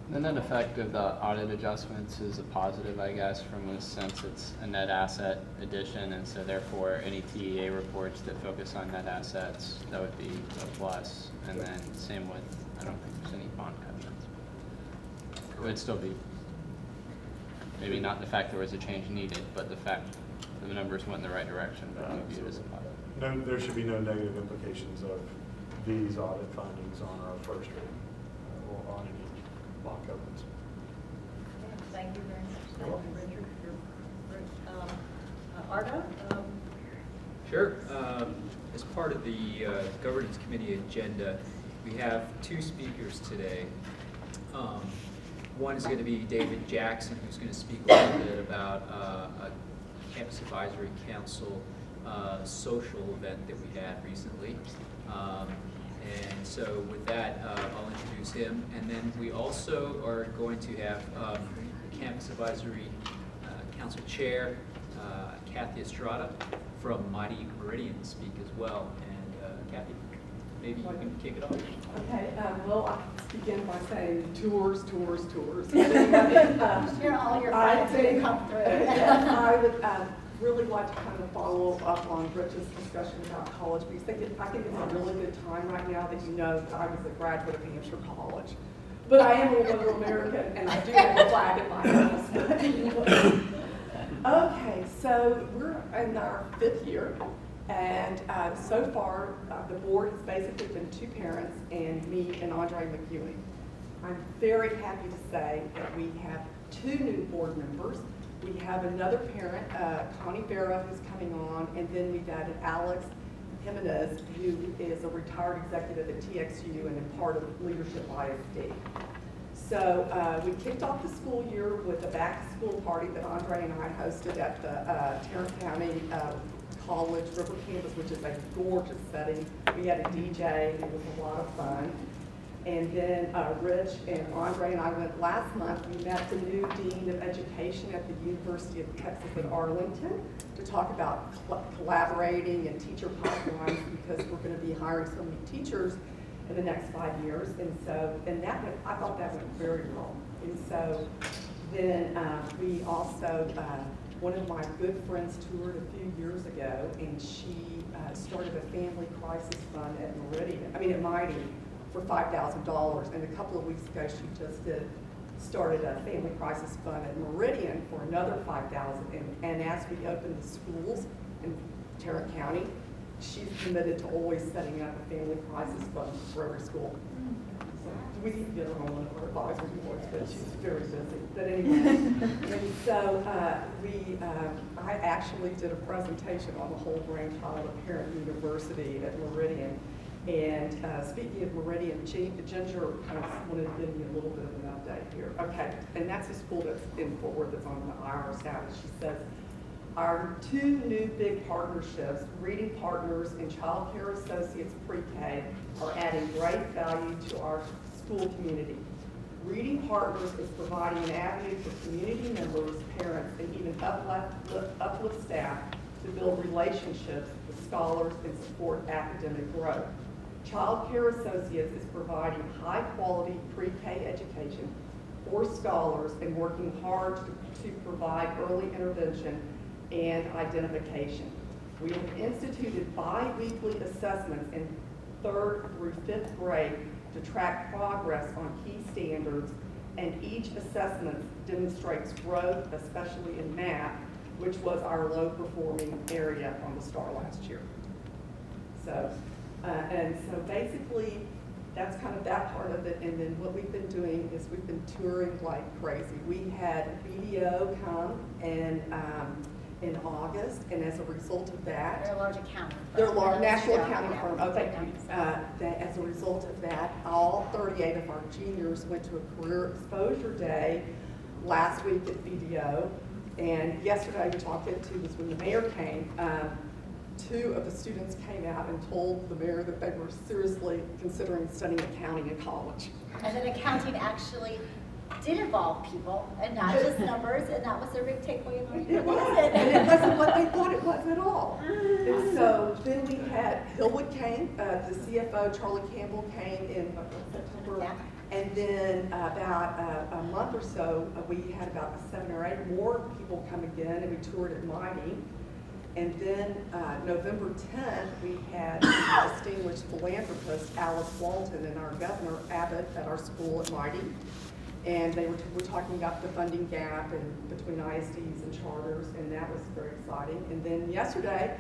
The net effect of the audit adjustments is a positive, I guess, from the sense it's a net asset addition, and so therefore any TEA reports that focus on net assets, that would be a plus. And then same with, I don't think there's any bond covenants. It would still be, maybe not the fact there was a change needed, but the fact that the numbers went in the right direction, but we view it as a positive.
No, there should be no negative implications of these audit findings on our first rating or on any bond covenants.
Thank you very much. Thank you, Richard. Ardo?
Sure. As part of the governance committee agenda, we have 2 speakers today. One is going to be David Jackson, who's going to speak a little bit about a Campus Advisory Council social event that we had recently. And so with that, I'll introduce him. And then we also are going to have the Campus Advisory Council Chair, Kathy Estrada from Mighty Meridian speak as well. And Kathy, maybe you can kick it off.
Okay, well, I'll begin by saying tours.
You're all your friends who come through.
I would really like to kind of follow up on Rich's discussion about college, because I think it's a really good time right now that I was a graduate of Hampshire College. But I am a little American, and I do have a flag in my house. Okay, so we're in our 5th year, and so far the board has basically been 2 parents and me and Andre McEwing. I'm very happy to say that we have 2 new board members. We have another parent, Connie Vera, who's coming on, and then we've added Alex Jimenez, who is a retired executive at TXU and a part of Leadership ISD. So we kicked off the school year with a back-to-school party that Andre and I hosted at the Tarrant County College River Campus, which is a gorgeous setting. We had a DJ, it was a lot of fun. And then Rich and Andre and I went last month. We met the new Dean of Education at the University of Texas at Arlington to talk about collaborating and teacher pipelines, because we're going to be hiring so many teachers in the next 5 years. And so, I thought that went very well. And so then we also, one of my good friends toured a few years ago, and she started a family crisis fund at Mighty, for $5,000. And a couple of weeks ago, she just started a family crisis fund at Meridian for another $5,000. And as we open the schools in Tarrant County, she's committed to always setting up a family crisis fund for every school. So we need to get her on one of our advisory boards, but she's very busy. But anyway, and so I actually did a presentation on the whole brainchild of Parent University at Meridian. And speaking of Meridian, Ginger kind of wanted to give me a little bit of an update here. Okay, and that's a school that's in Fort Worth that's on the IR staff. She says, our 2 new big partnerships, Reading Partners and Child Care Associates Pre-K, are adding great value to our school community. Reading Partners is providing an avenue for community members, parents, and even Uplift staff to build relationships with scholars and support academic growth. Child Care Associates is providing high-quality pre-K education for scholars and working hard to provide early intervention and identification. We have instituted bi-weekly assessments in 3rd through 5th grade to track progress on key standards, and each assessment demonstrates growth, especially in math, which was our low-performing area on the STAR last year. So, and so basically, that's kind of that part of it. And then what we've been doing is we've been touring like crazy. We had BDO come and in August, and as a result of that,
They're a large accounting firm.
they're a large national
Yeah.
accounting firm. Oh, thank you. That as a result of that, all 38 of our juniors went to a career exposure day last week at BDO. And yesterday we talked to was when the mayor came. 2 of the students came out and told the mayor that they were seriously considering studying accounting in college.
And then accounting actually did involve people and not just numbers, and that was their big takeaway in life.
It wasn't, and it wasn't what they thought it was at all. And so then we had Hillwood came, the CFO, Charlie Campbell came in September. And then about a month or so, we had about 7 or 8 more people come again, and we toured at Mighty. And then November 10th, we had a distinguished philanthropist, Alice Walton, and our governor, Abbott, at our school at Mighty. And they were talking about the funding gap and between ISDs and charters, and that was very exciting. And then yesterday,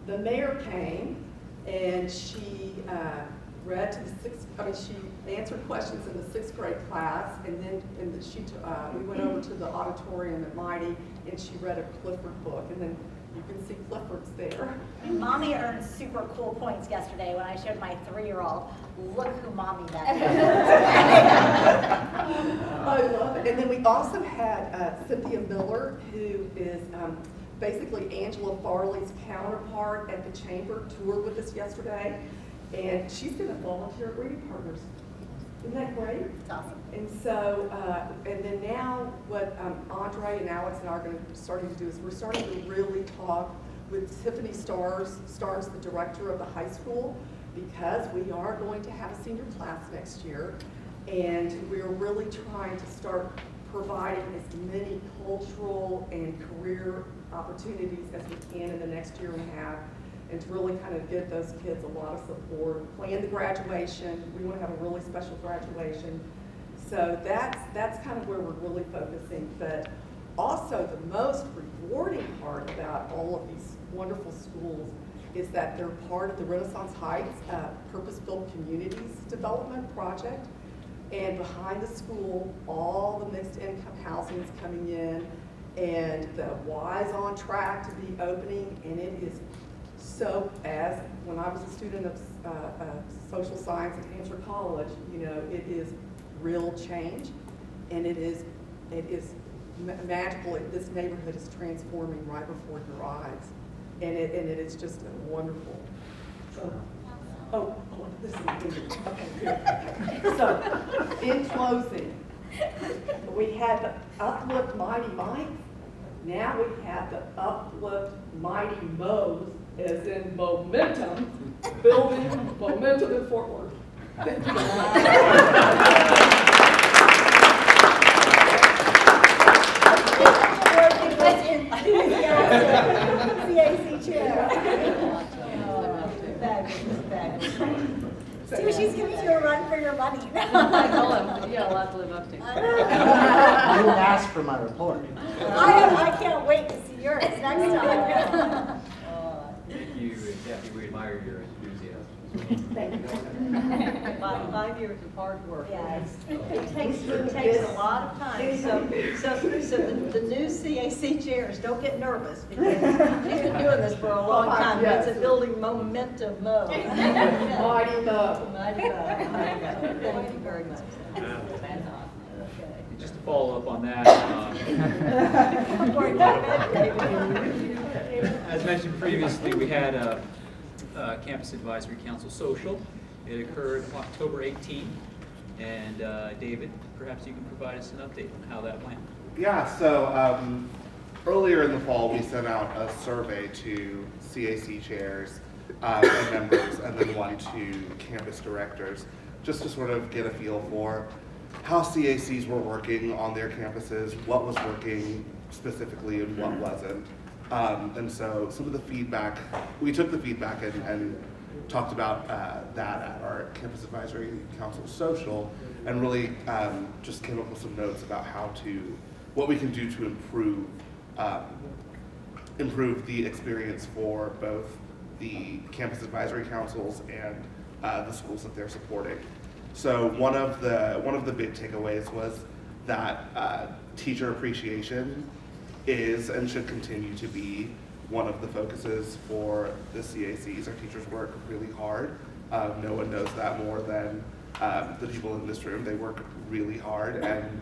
the mayor came, and she read to the she answered questions in the 6th grade class, and then we went over to the auditorium at Mighty, and she read a Clifford book, and then you can see Clifford's there.
Mommy earned super cool points yesterday when I showed my 3-year-old, look who Mommy met.
I love it. And then we also had Cynthia Miller, who is basically Angela Farley's counterpart at the Chamber, toured with us yesterday. And she's going to volunteer at Reading Partners. Isn't that great?
It's awesome.
And so, and then now what Andre and Alex and I are starting to do is we're starting to really talk with Tiffany Stars, the director of the high school, because we are going to have a senior class next year. And we're really trying to start providing as many cultural and career opportunities as we can in the next year and a half, and to really kind of give those kids a lot of support, plan the graduation. We want to have a really special graduation. So that's kind of where we're really focusing. But also the most rewarding part about all of these wonderful schools is that they're part of the Renaissance Heights Purpose-Built Communities Development Project. And behind the school, all the mixed income housing is coming in, and the Y's on track to be opening, and it is so, as when I was a student of social science at Hampshire College, you know, it is real change, and it is magical. This neighborhood is transforming right before your eyes. and it is just wonderful. So, this is good. Okay, good. So, in closing, we had the Uplift Mighty Mites. Now we have the Uplift Mighty Mo's, as in momentum, building momentum in Fort Worth. Thank you.
CAC chair. See, she's giving you a run for your money.
I told him, you got a lot to live up to.
You didn't ask for my report.
I can't wait to see yours next time.
Thank you, Kathy. We admire your enthusiasm.
Thank you.
5 years of hard work.
Yes.
It takes a lot of time. So the new CAC chairs, don't get nervous because she's been doing this for a long time.
Yes.
It's a building momentum mode.
Mighty Mo.
Mighty Mo. Thank you very much.
Just to follow up on that, as mentioned previously, we had a Campus Advisory Council social. It occurred October 18th, and David, perhaps you can provide us an update on how that went.
Yeah, so earlier in the fall, we sent out a survey to CAC chairs and members, and then one to campus directors, just to sort of get a feel for how CACs were working on their campuses, what was working specifically and what wasn't. And so some of the feedback, we took the feedback and talked about that at our Campus Advisory Council social, and really just came up with some notes about what we can do to improve the experience for both the Campus Advisory Councils and the schools that they're supporting. So one of the big takeaways was that teacher appreciation is and should continue to be one of the focuses for the CACs. Our teachers work really hard. No one knows that more than the people in this room. They work really hard, and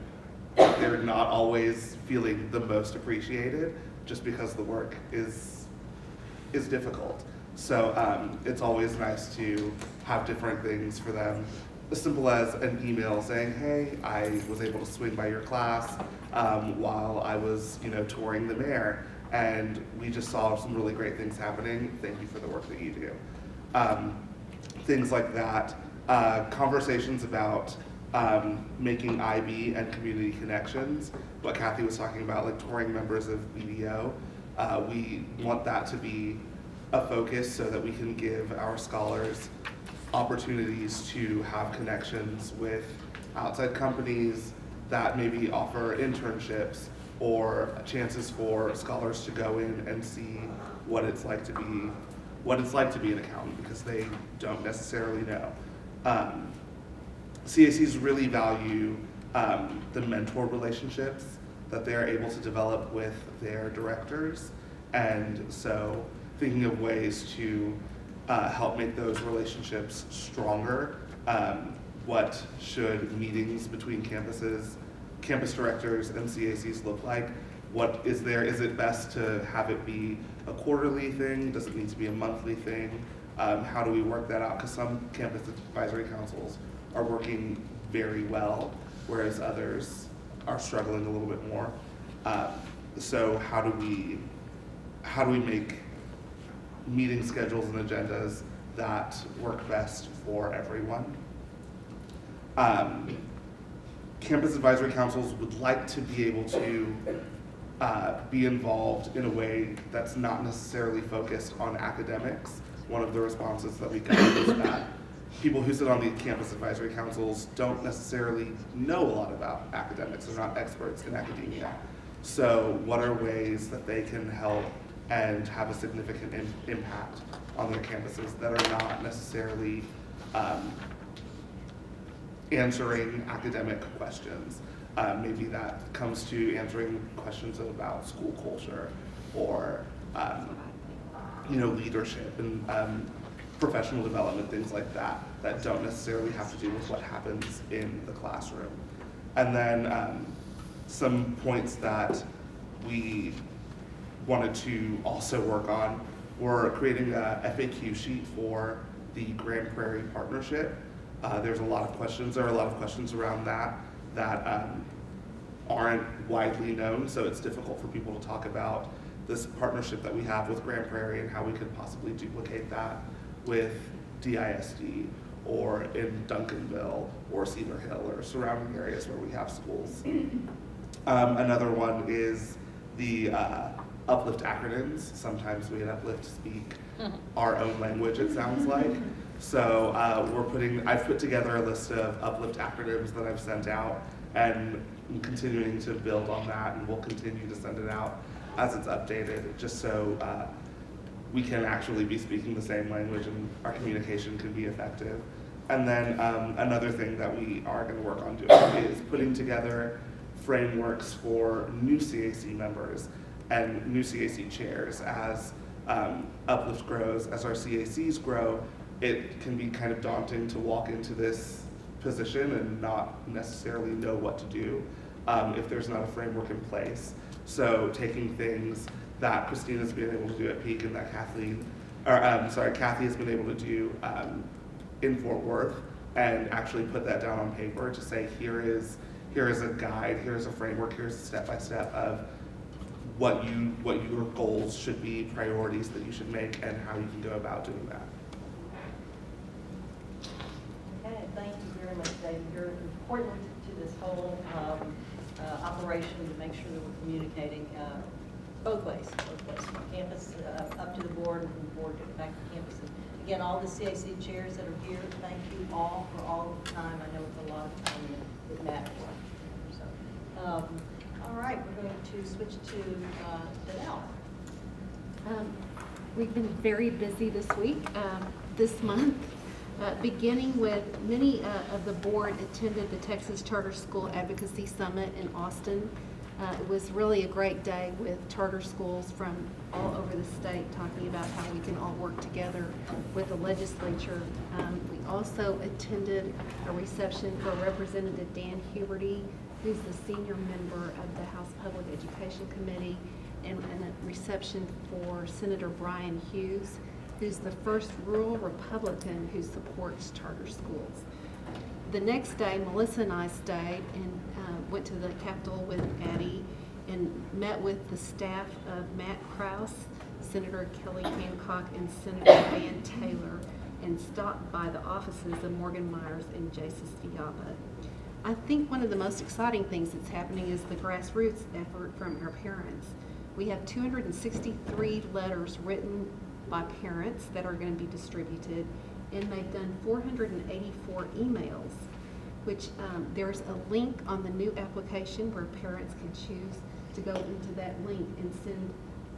they're not always feeling the most appreciated just because the work is difficult. So it's always nice to have different things for them. As simple as an email saying, hey, I was able to swing by your class while I was, touring the mayor, and we just saw some really great things happening. Thank you for the work that you do. Things like that. Conversations about making IB and community connections. What Kathy was talking about, like touring members of BDO. We want that to be a focus so that we can give our scholars opportunities to have connections with outside companies that maybe offer internships or chances for scholars to go in and see what it's like to be an accountant, because they don't necessarily know. CACs really value the mentor relationships that they're able to develop with their directors, and so thinking of ways to help make those relationships stronger. What should meetings between campuses, campus directors, and CACs look like? What is there? Is it best to have it be a quarterly thing? Does it need to be a monthly thing? How do we work that out? Because some campus advisory councils are working very well, whereas others are struggling a little bit more. So how do we make meeting schedules and agendas that work best for everyone? Campus advisory councils would like to be able to be involved in a way that's not necessarily focused on academics. One of the responses that we got is that people who sit on the campus advisory councils don't necessarily know a lot about academics. They're not experts in academia. So what are ways that they can help and have a significant impact on their campuses that are not necessarily answering academic questions? Maybe that comes to answering questions about school culture or leadership and professional development, things like that, that don't necessarily have to do with what happens in the classroom. And then some points that we wanted to also work on We're creating a FAQ sheet for the Grand Prairie Partnership. There are a lot of questions around that aren't widely known, so it's difficult for people to talk about this partnership that we have with Grand Prairie and how we could possibly duplicate that with DISD or in Duncanville or Cedar Hill or surrounding areas where we have schools. Another one is the Uplift acronyms. Sometimes we at Uplift speak our own language, it sounds like. So I've put together a list of Uplift acronyms that I've sent out, and I'm continuing to build on that, and we'll continue to send it out as it's updated, just so we can actually be speaking the same language and our communication can be effective. And then another thing that we are going to work on doing is putting together frameworks for new CAC members and new CAC chairs. As Uplift grows, as our CACs grow, it can be kind of daunting to walk into this position and not necessarily know what to do if there's not a framework in place. So taking things that Christina's been able to do at Peak and that Kathy has been able to do in Fort Worth, and actually put that down on paper to say, here is a guide, here's a framework, here's a step-by-step of what your goals should be, priorities that you should make, and how you can go about doing that.
Okay, thank you very much, David. You're important to this whole operation to make sure that we're communicating both ways, from campus up to the board, and from the board back to campus. And again, all the CAC chairs that are here, thank you all for all of the time. I know it's a lot of time and it matters. So, all right, we're going to switch to Danelle.
We've been very busy this week, this month, beginning with many of the board attended the Texas Charter School Advocacy Summit in Austin. It was really a great day with charter schools from all over the state talking about how we can all work together with the legislature. We also attended a reception for Representative Dan Huberty, who's the senior member of the House Public Education Committee, and a reception for Senator Brian Hughes, who's the first rural Republican who supports charter schools. The next day, Melissa and I stayed and went to the Capitol with Addie and met with the staff of Matt Krause, Senator Kelly Hancock, and Senator Van Taylor, and stopped by the offices of Morgan Myers and Jasis Fiaba. I think one of the most exciting things that's happening is the grassroots effort from our parents. We have 263 letters written by parents that are going to be distributed, and they've done 484 emails, which there's a link on the new application where parents can choose to go into that link and send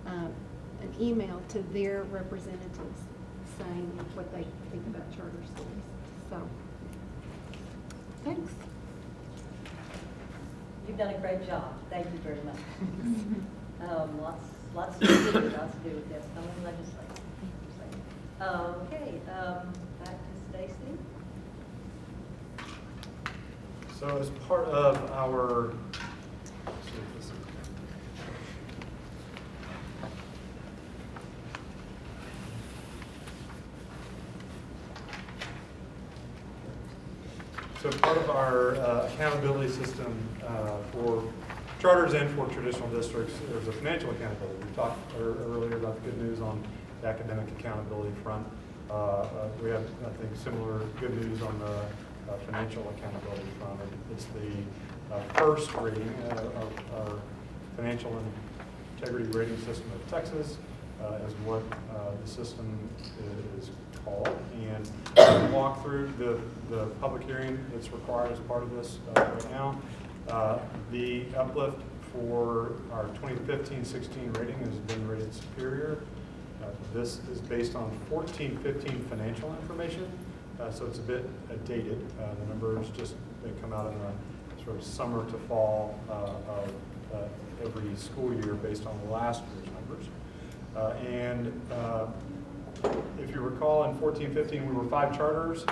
an email to their representatives saying what they think about charter schools. So, thanks.
You've done a great job. Thank you very much. Lots to do with this coming legislation. Okay, back to Stacy.
So as part of our, accountability system for charters and for traditional districts, there's a financial accountability. We talked earlier about the good news on the academic accountability front. We have, I think, similar good news on the financial accountability front. It's the first rating of our financial integrity rating system of Texas, is what the system is called. And we'll walk through the public hearing that's required as part of this right now. The Uplift for our 2015-16 rating has been rated superior. This is based on 14-15 financial information, so it's a bit dated. The numbers they come out in the sort of summer to fall of every school year based on the last year's numbers. If you recall, in 14-15 we were 5 charters.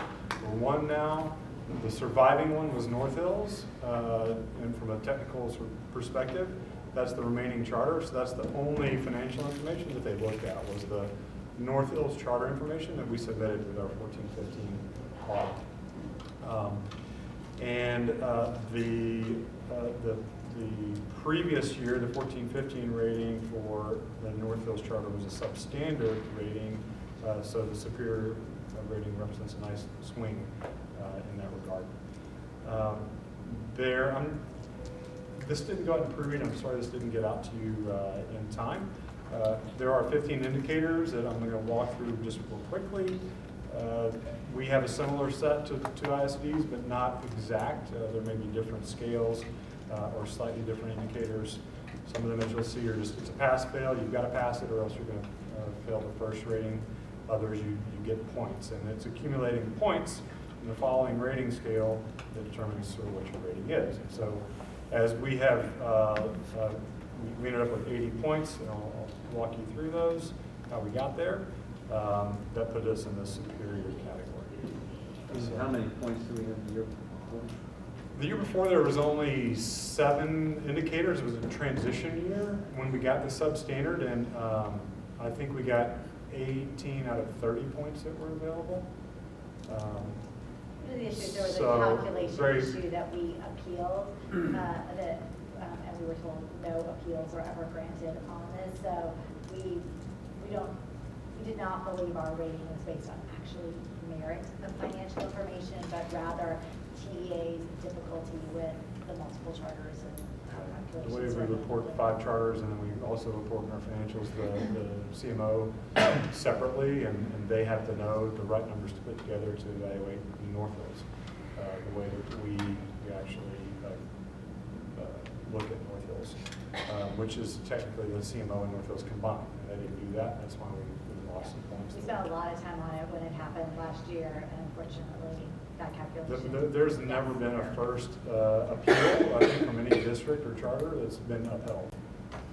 We're 1 now. The surviving one was North Hills, and from a technical sort of perspective, that's the remaining charter. So that's the only financial information that they looked at was the North Hills charter information that we submitted with our 14-15 audit. And the previous year, the 14-15 rating for the North Hills charter was a substandard rating, so the superior rating represents a nice swing in that regard. This didn't go out in pre-read. I'm sorry this didn't get out to you in time. There are 15 indicators that I'm going to walk through just real quickly. We have a similar set to ISDs, but not exact. There may be different scales or slightly different indicators. Some of them, as you'll see, are just, it's a pass-fail. You've got to pass it or else you're going to fail the first rating. Others, you get points. And it's accumulating points in the following rating scale that determines sort of what your rating is. And so as we have, we ended up with 80 points, and I'll walk you through those, how we got there. That put us in the superior category.
So how many points do we have the year before?
The year before there was only 7 indicators. It was a transition year when we got the substandard, and I think we got 18 out of 30 points that were available.
The issue, there was a
So,
calculation issue that we appealed, and we were told no appeals were ever granted on this. So we did not believe our rating was based on actually merit of financial information, but rather TEA's difficulty with the multiple charters and
The way
calculations.
we report 5 charters, and then we also report in our financials the CMO separately, and they have to know the right numbers to put together to evaluate North Hills. The way that we actually look at North Hills, which is technically the CMO and North Hills combined. And they didn't do that. That's why we lost some points.
We spent a lot of time on it when it happened last year, and unfortunately, that calculation.
There's never been a first appeal, I think, from any district or charter that's been upheld.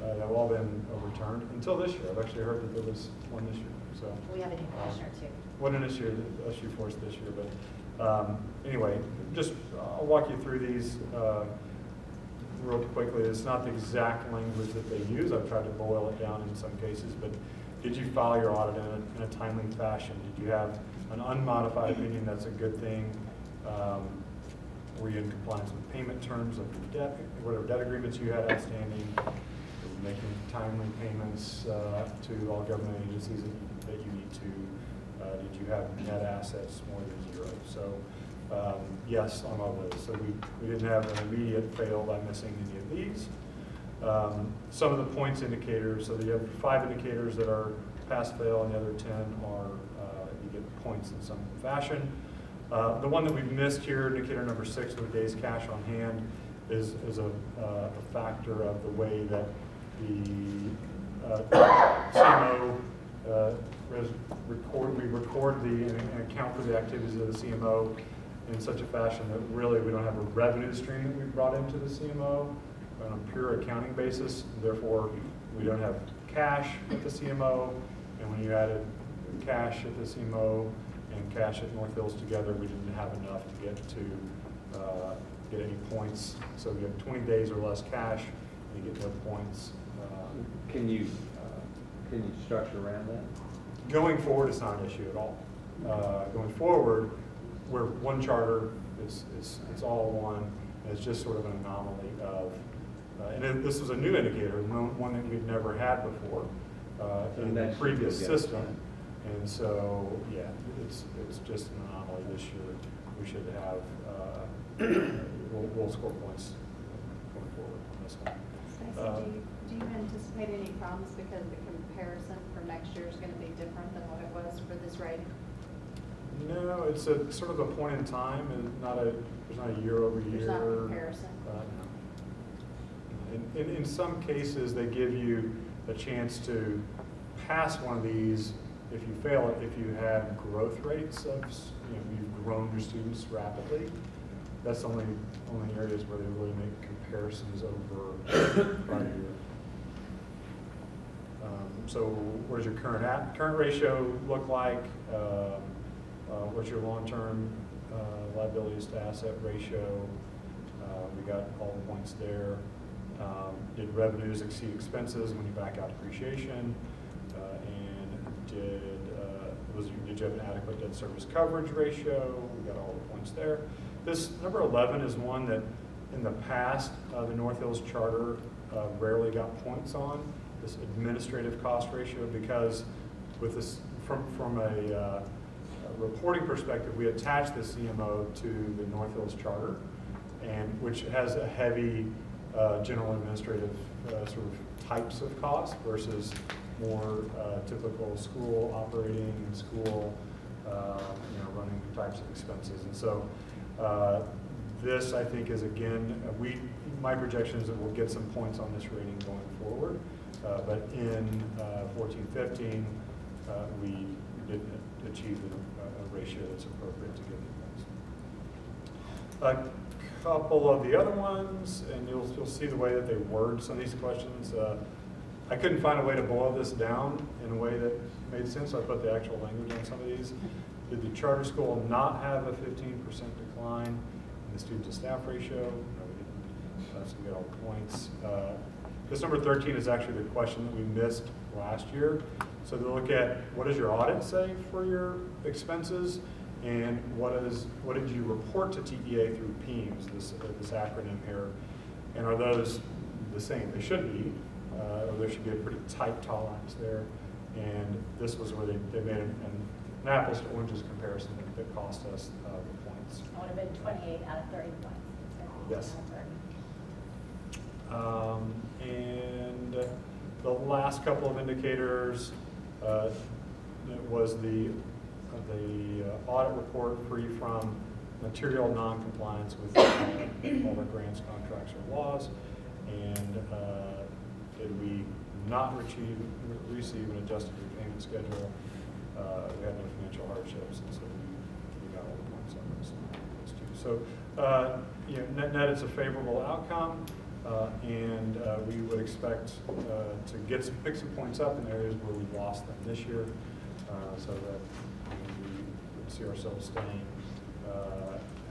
They've all been overturned until this year. I've actually heard that there was one this year. So
We have a new commissioner too.
One this year, the SU Force this year. But anyway, just I'll walk you through these real quickly. It's not the exact language that they use. I've tried to boil it down in some cases, but did you file your audit in a timely fashion? Did you have an unmodified opinion? That's a good thing. Were you in compliance with payment terms of your debt, whatever debt agreements you had outstanding? Were you making timely payments to all government agencies that you need to? Did you have net assets more than 0? So yes, on all those. So we didn't have an immediate fail by missing any of these. Some of the points indicators, so you have 5 indicators that are pass-fail, and the other 10 are you get points in some fashion. The one that we've missed here, indicator number 6, with days cash on hand, is a factor of the way that the CMO we record and account for the activities of the CMO in such a fashion that really we don't have a revenue stream that we brought into the CMO on a pure accounting basis. Therefore, we don't have cash at the CMO, and when you added cash at the CMO and cash at North Hills together, we didn't have enough to get any points. So we have 20 days or less cash, and you get no points.
Can you structure around that?
Going forward, it's not an issue at all. Going forward, we're one charter, it's all one, and it's just sort of an anomaly of, and this was a new indicator, one that we've never had before in the previous system. And so, yeah, it's just an anomaly this year. We should have, we'll score points going forward on this one.
Stacey, do you anticipate any problems because the comparison for next year is going to be different than what it was for this rating?
No, it's a sort of a point in time, and there's not a year over year.
There's not a comparison.
No. In some cases, they give you a chance to pass one of these if you fail it, if you have growth rates of, you've grown your students rapidly. That's the only areas where they really make comparisons over prior year. So what does your current ratio look like? What's your long-term liabilities to asset ratio? We got all the points there. Did revenues exceed expenses when you back out depreciation? And did did you have an adequate debt service coverage ratio? We got all the points there. This number 11 is one that in the past, the North Hills Charter rarely got points on, this administrative cost ratio, because with this, from a reporting perspective, we attach the CMO to the North Hills Charter, and which has a heavy general administrative sort of types of costs versus more typical school operating and school running types of expenses. And so this, I think, is again, my projection is that we'll get some points on this rating going forward. But in 14-15, we didn't achieve a ratio that's appropriate to get the points. A couple of the other ones, and you'll see the way that they word some of these questions. I couldn't find a way to boil this down in a way that made sense, so I put the actual language on some of these. Did the charter school not have a 15% decline in the student to staff ratio? No, we didn't. So we get all the points. This number 13 is actually the question that we missed last year. So to look at what does your audit say for your expenses, and what did you report to TEA through PEAMS, this acronym here, and are those the same? They should be, or there should be a pretty tight tolerance there. And this was where they made an apples to oranges comparison that cost us the points.
It would have been 28 out of 30 points.
Yes. And the last couple of indicators was the audit report free from material non-compliance with all the grants, contracts, or laws, and did we not receive an adjusted repayment schedule? We had no financial hardships, and so we got all the points on those two. So net it's a favorable outcome, and we would expect to pick some points up in areas where we've lost them this year, so that we would see ourselves staying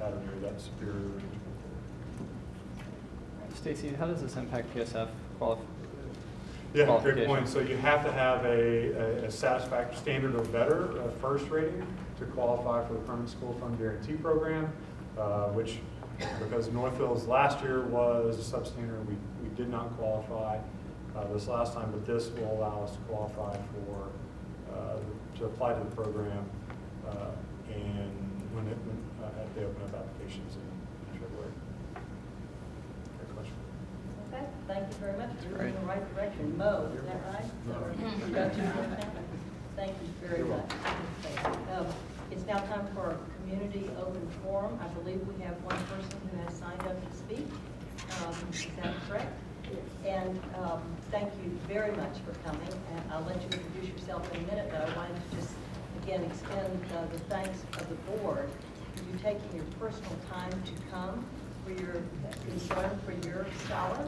at or near that superior range.
Stacy, how does this impact PSF
Yeah, great point. So you have to have a satisfactory standard or better first rating to qualify for the Permanent School Fund Guarantee Program, which, because North Hills last year was a substandard, we did not qualify this last time, but this will allow us to qualify for, to apply to the program, and when they open up applications in February. Great question.
Okay, thank you very much. You're in
great.
the right direction. Mo, is that right? Or got you right now? Thank you very much. It's now time for our community open forum. I believe we have one person who has signed up to speak. Is that correct? And thank you very much for coming. And I'll let you introduce yourself in a minute, but I wanted to just, again, extend the thanks of the board for you taking your personal time to come, for your concern for your scholar,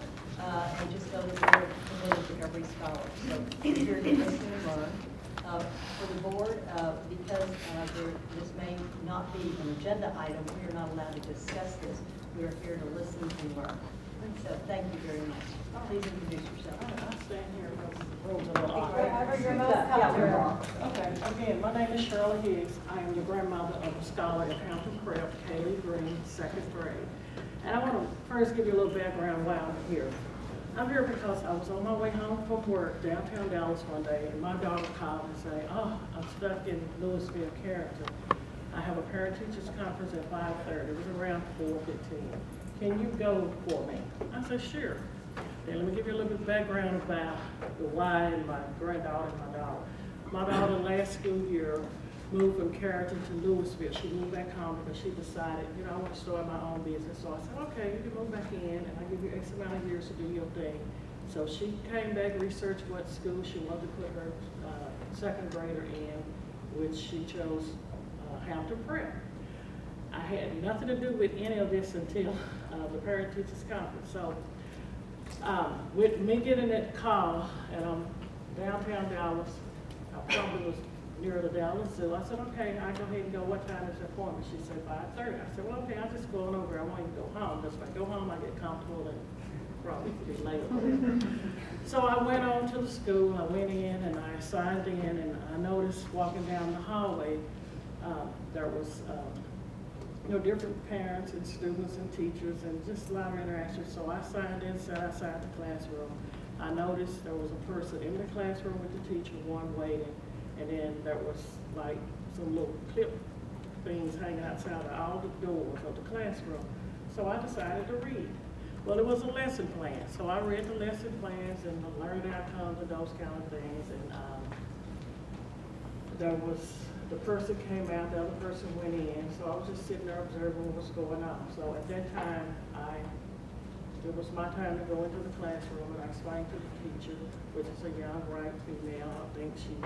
and just know that we're committed to every scholar. So we're here to listen and learn. For the board, because this may not be an agenda item, we are not allowed to discuss this. We are here to listen and learn. So thank you very much. Please introduce yourself.
I'll stand here. Room's a little awkward.
Wherever you're most comfortable.
Okay, again, my name is Shirley Higgs. I am the grandmother of a scholar at Hampton Prep, Kaylee Green, 2nd grade. And I want to first give you a little background why I'm here. I'm here because I was on my way home from work downtown Dallas one day, and my daughter called and said, "Oh, I'm stuck in Louisville, Carrollton. I have a parent-teachers conference at 5:30. It was around 4:15. Can you go for me?" I said, "Sure." Then let me give you a little bit of background about the why and my granddaughter and my daughter. My daughter last school year moved from Carrollton to Louisville. She moved back home because she decided, I want to start my own business. So I said, okay, you can move back in, and I'll give you X amount of years to do your thing. So she came back and researched what school she wanted to put her 2nd grader in, which she chose Hampton Prep. I had nothing to do with any of this until the Parent Teachers Conference. So with me getting that call, and I'm downtown Dallas, I probably was near the Dallas Zoo. I said, okay, I go ahead and go. What time is the appointment? She said 5:30. I said, well, okay, I'll just go on over. I want you to go home. Because if I go home, I get comfortable and probably be late. So I went on to the school, I went in and I signed in, and I noticed walking down the hallway, there was, different parents and students and teachers and just a lot of interaction. So I signed in, sat outside the classroom. I noticed there was a person in the classroom with the teacher, one waiting, and then there was like some little clip things hanging outside of all the doors of the classroom. So I decided to read. Well, it was a lesson plan. So I read the lesson plans and the learning outcomes and those kind of things. And there was, the person came out, the other person went in. So I was just sitting there observing what was going on. So at that time, it was my time to go into the classroom, and I explained to the teacher, which is a young, bright female. I think she's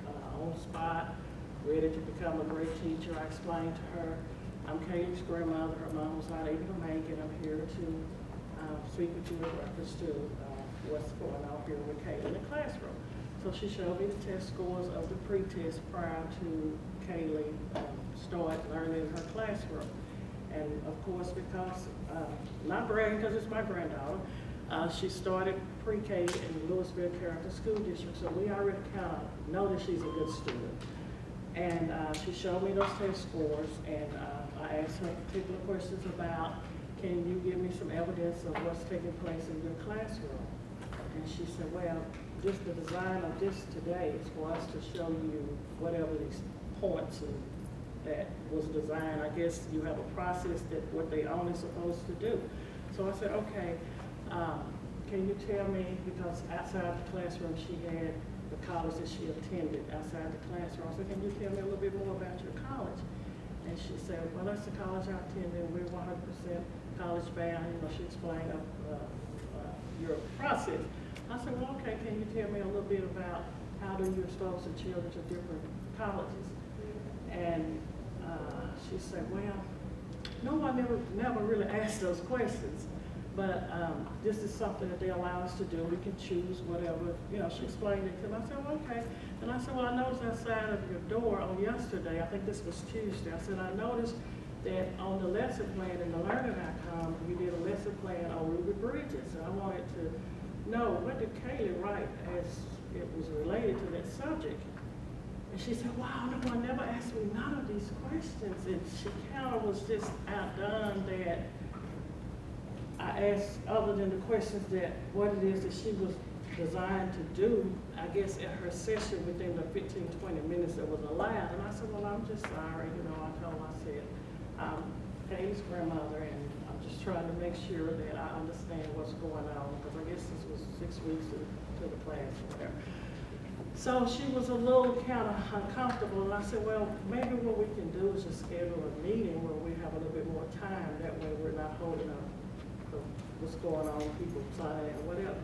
on the spot, ready to become a great teacher. I explained to her, I'm Kaylee's grandmother. Her mom was not able to make it. I'm here to speak with you in reference to what's going on here with Kaylee in the classroom. So she showed me the test scores of the pre-test prior to Kaylee start learning in her classroom. And of course, because, not bragging because it's my granddaughter, she started pre-K in Louisville Character School District, so we already kind of know that she's a good student. And she showed me those test scores, and I asked her particular questions about, can you give me some evidence of what's taking place in your classroom? And she said, well, just the design of this today is for us to show you whatever these points and that was designed. I guess you have a process that what they only supposed to do. So I said, okay, can you tell me, because outside the classroom she had the college that she attended outside the classroom. I said, can you tell me a little bit more about your college? And she said, well, that's the college I attended. We're 100% college bound. She explained your process. I said, well, okay, can you tell me a little bit about how do you expose the children to different colleges? And she said, well, no, I never really asked those questions, but this is something that they allow us to do. We can choose whatever, she explained it to me. I said, well, okay. And I said, well, I noticed outside of your door on yesterday, I think this was Tuesday, I said, I noticed that on the lesson plan in the learning outcome, you did a lesson plan on Ruby Bridges. And I wanted to know, what did Kaylee write as it was related to that subject? And she said, wow, no one never asked me none of these questions. And she kind of was just outdone that I asked, other than the questions that what it is that she was designed to do, I guess at her session within the 15, 20 minutes that was allowed. And I said, well, I'm just sorry. I told her, I said, I'm Kaylee's grandmother, and I'm just trying to make sure that I understand what's going on, because I guess this was 6 weeks to the class or whatever. So she was a little kind of uncomfortable, and I said, well, maybe what we can do is just schedule a meeting where we have a little bit more time. That way we're not holding up what's going on, people signing or whatever.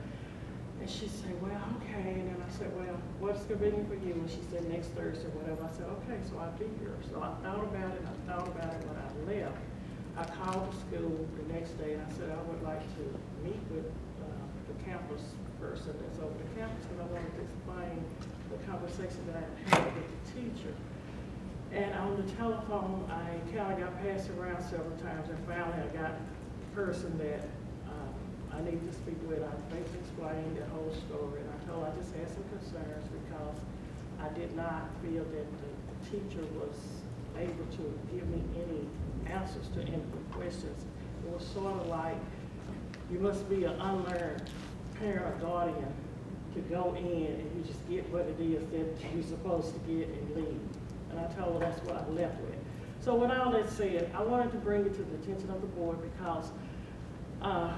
And she said, well, okay. And then I said, well, what's convenient for you? And she said, next Thursday, whatever. I said, okay, so I'll be here. So I thought about it when I left. I called the school the next day, and I said, I would like to meet with the campus person that's over the campus, because I wanted to explain the conversation that I had with the teacher. And on the telephone, I kind of got passed around several times, and finally I got the person that I need to speak with. I basically explained the whole story, and I told her I just had some concerns because I did not feel that the teacher was able to give me any answers to any questions. It was sort of like you must be an unlearned parent or guardian to go in and you just get what it is that you're supposed to get and leave. And I told her that's what I left with. So with all that said, I wanted to bring it to the attention of the board because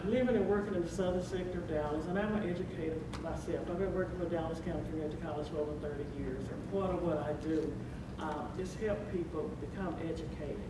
living and working in the southern sector of Dallas, and I'm an educator myself. I've been working for Dallas County Community College for over 30 years, and part of what I do is help people become educated.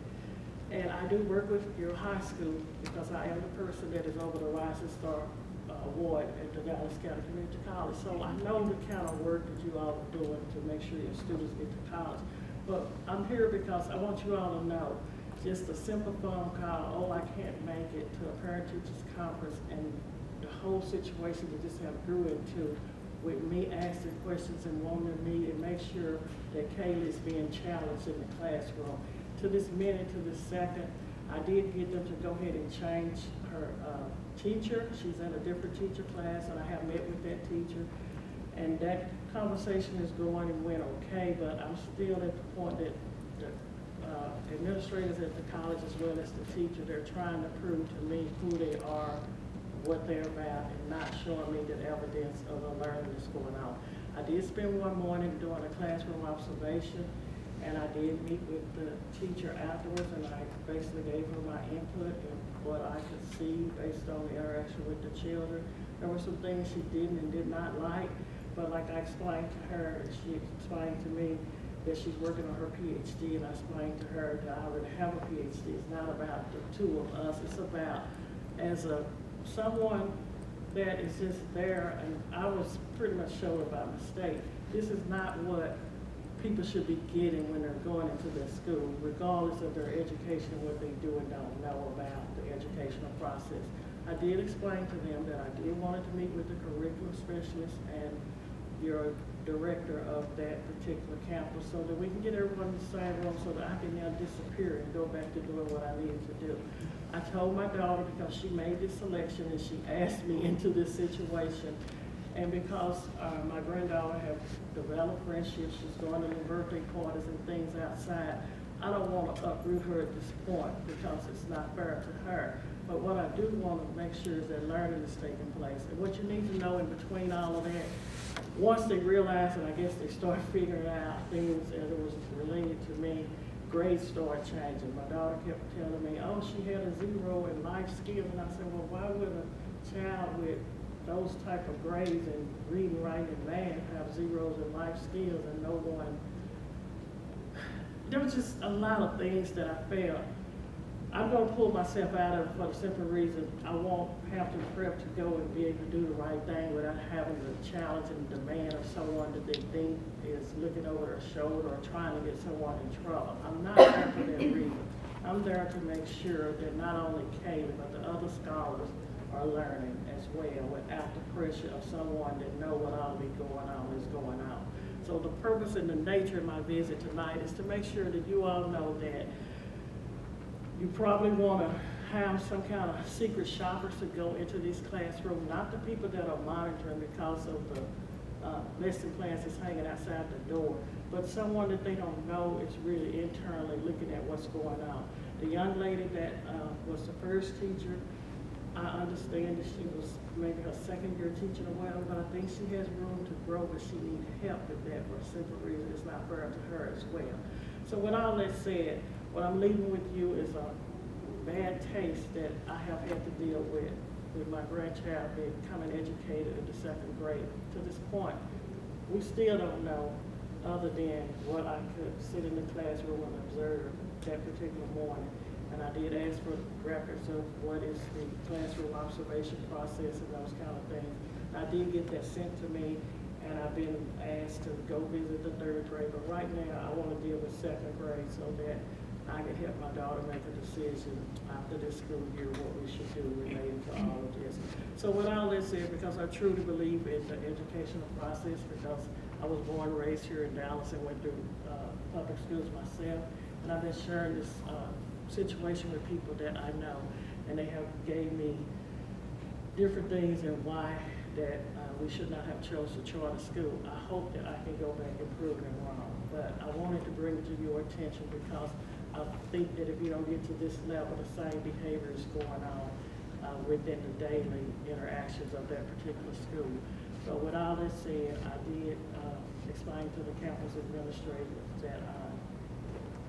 And I do work with your high school because I am the person that is over the Rising Star Award at the Dallas County Community College. So I know the kind of work that you all are doing to make sure your students get to college. But I'm here because I want you all to know just a simple phone call, oh, I can't make it, to a parent-teachers conference, and the whole situation that just have grew into with me asking questions and wanting to meet and make sure that Kaylee is being challenged in the classroom. To this minute, to this second, I did get them to go ahead and change her teacher. She's in a different teacher class, and I have met with that teacher. And that conversation is going and went okay, but I'm still at the point that the administrators at the college, as well as the teacher, they're trying to prove to me who they are, what they're about, and not showing me the evidence of the learning that's going on. I did spend one morning doing a classroom observation, and I did meet with the teacher afterwards, and I basically gave her my input and what I could see based on the interaction with the children. There were some things she didn't and did not like, but like I explained to her, and she explained to me that she's working on her PhD, and I explained to her that I already have a PhD. It's not about the two of us. It's about as someone that is just there, and I was pretty much showing by mistake. This is not what people should be getting when they're going into their school, regardless of their education, what they do and don't know about the educational process. I did explain to them that I did want to meet with the curriculum specialist and your director of that particular campus so that we can get everyone in the same room so that I can now disappear and go back to doing what I needed to do. I told my daughter, because she made this selection and she asked me into this situation, and because my granddaughter has developed friendships, she's going to the birthday parties and things outside, I don't want to uproot her at this point because it's not fair to her. But what I do want to make sure is that learning is taking place. And what you need to know in between all of that, once they realize, and I guess they start figuring out things as it was related to me, grades started changing. My daughter kept telling me, oh, she had a 0 in life skills. And I said, well, why would a child with those type of grades in reading, writing, and math have 0s in life skills and no one? There was just a lot of things that I felt. I'm going to pull myself out of it for the simple reason I won't have to prep to go and be able to do the right thing without having the challenge and demand of someone that they think is looking over their shoulder or trying to get someone in trouble. I'm not there for that reason. I'm there to make sure that not only Kayla, but the other scholars are learning as well without the pressure of someone that know what all be going on is going on. So the purpose and the nature of my visit tonight is to make sure that you all know that you probably want to have some kind of secret shoppers to go into these classrooms, not the people that are monitoring because of the lesson plans that's hanging outside the door, but someone that they don't know is really internally looking at what's going on. The young lady that was the first teacher, I understand that she was maybe her second year teaching or whatever, but I think she has room to grow, but she needs help with that for a simple reason. It's not fair to her as well. So with all that said, what I'm leaving with you is a bad taste that I have had to deal with my grandchild becoming educated in the 2nd grade. To this point, we still don't know other than what I could sit in the classroom and observe that particular morning. And I did ask for records of what is the classroom observation process and those kind of things. I did get that sent to me, and I've been asked to go visit the 3rd grade. But right now, I want to deal with 2nd grade so that I can help my daughter make a decision after this school year what we should do related to all of this. So with all this said, because I truly believe in the educational process, because I was born and raised here in Dallas and went through public schools myself, and I've been sharing this situation with people that I know, and they have gave me different things and why that we should not have chosen charter school. I hope that I can go back and prove them wrong, but I wanted to bring it to your attention because I think that if you don't get to this level, the same behavior is going on within the daily interactions of that particular school. So with all that said, I did explain to the campus administrator that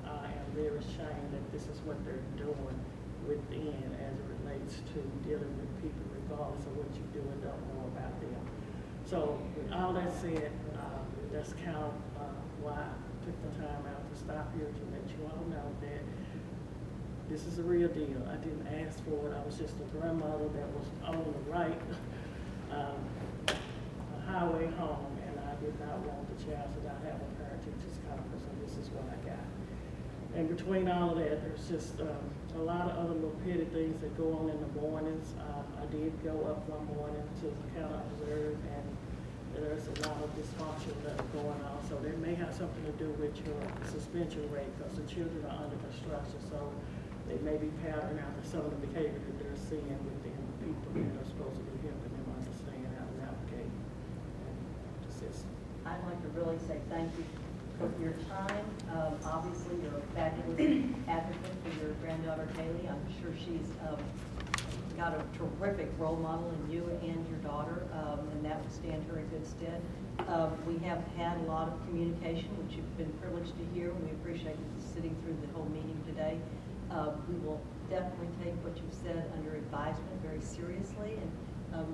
I am very ashamed that this is what they're doing within as it relates to dealing with people regardless of what you do and don't know about them. So with all that said, that's kind of why I took the time out to stop here to let you all know that this is a real deal. I didn't ask for it. I was just a grandmother that was on the right highway home, and I did not want the child to not have a parent-teacher's conference, and this is what I got. And between all of that, there's just a lot of other little petty things that go on in the mornings. I did go up one morning to kind of observe, and there's a lot of dysfunction that's going on. So that may have something to do with your suspension rate because the children are under construction. So they may be patterned after some of the behavior that they're seeing within people that are supposed to be helping them understand how to navigate the system.
I'd like to really say thank you for your time. Obviously, you're a fabulous advocate for your granddaughter Kaylee. I'm sure she's got a terrific role model in you and your daughter, and that would stand her in good stead. We have had a lot of communication, which you've been privileged to hear, and we appreciate you sitting through the whole meeting today. We will definitely take what you've said under advisement very seriously, and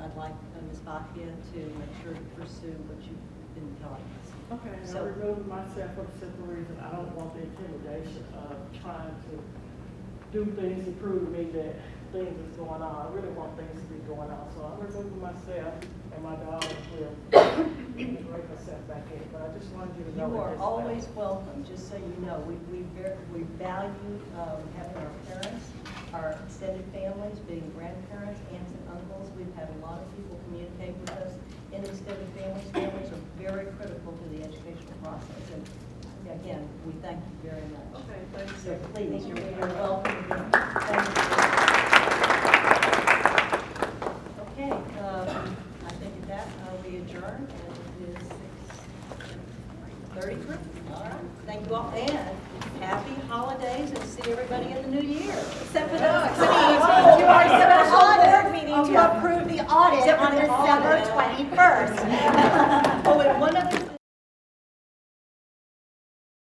I'd like Ms. Bachia to make sure to pursue what you've been telling us.
Okay, and
So-
I removed myself for the simple reason I don't want the intimidation of trying to do things to prove to me that things is going on. I really want things to be going on, so I'm removing myself, and my daughter will break herself back in. But I just wanted you to know
You
that
are
this
always welcome, just so you know. We value having our parents, our extended families, being grandparents, aunts and uncles. We've had a lot of people communicate with us in extended families. Families are very critical to the educational process. And again, we thank you very much.
Okay, thank you.
So please, you're welcome again. Thank you. Okay, I think at that we adjourn, and it is 6:33. All right, thank you all, and happy holidays, and see everybody in the new year.
Except for those you are special board meeting to approve the audit on December 21st.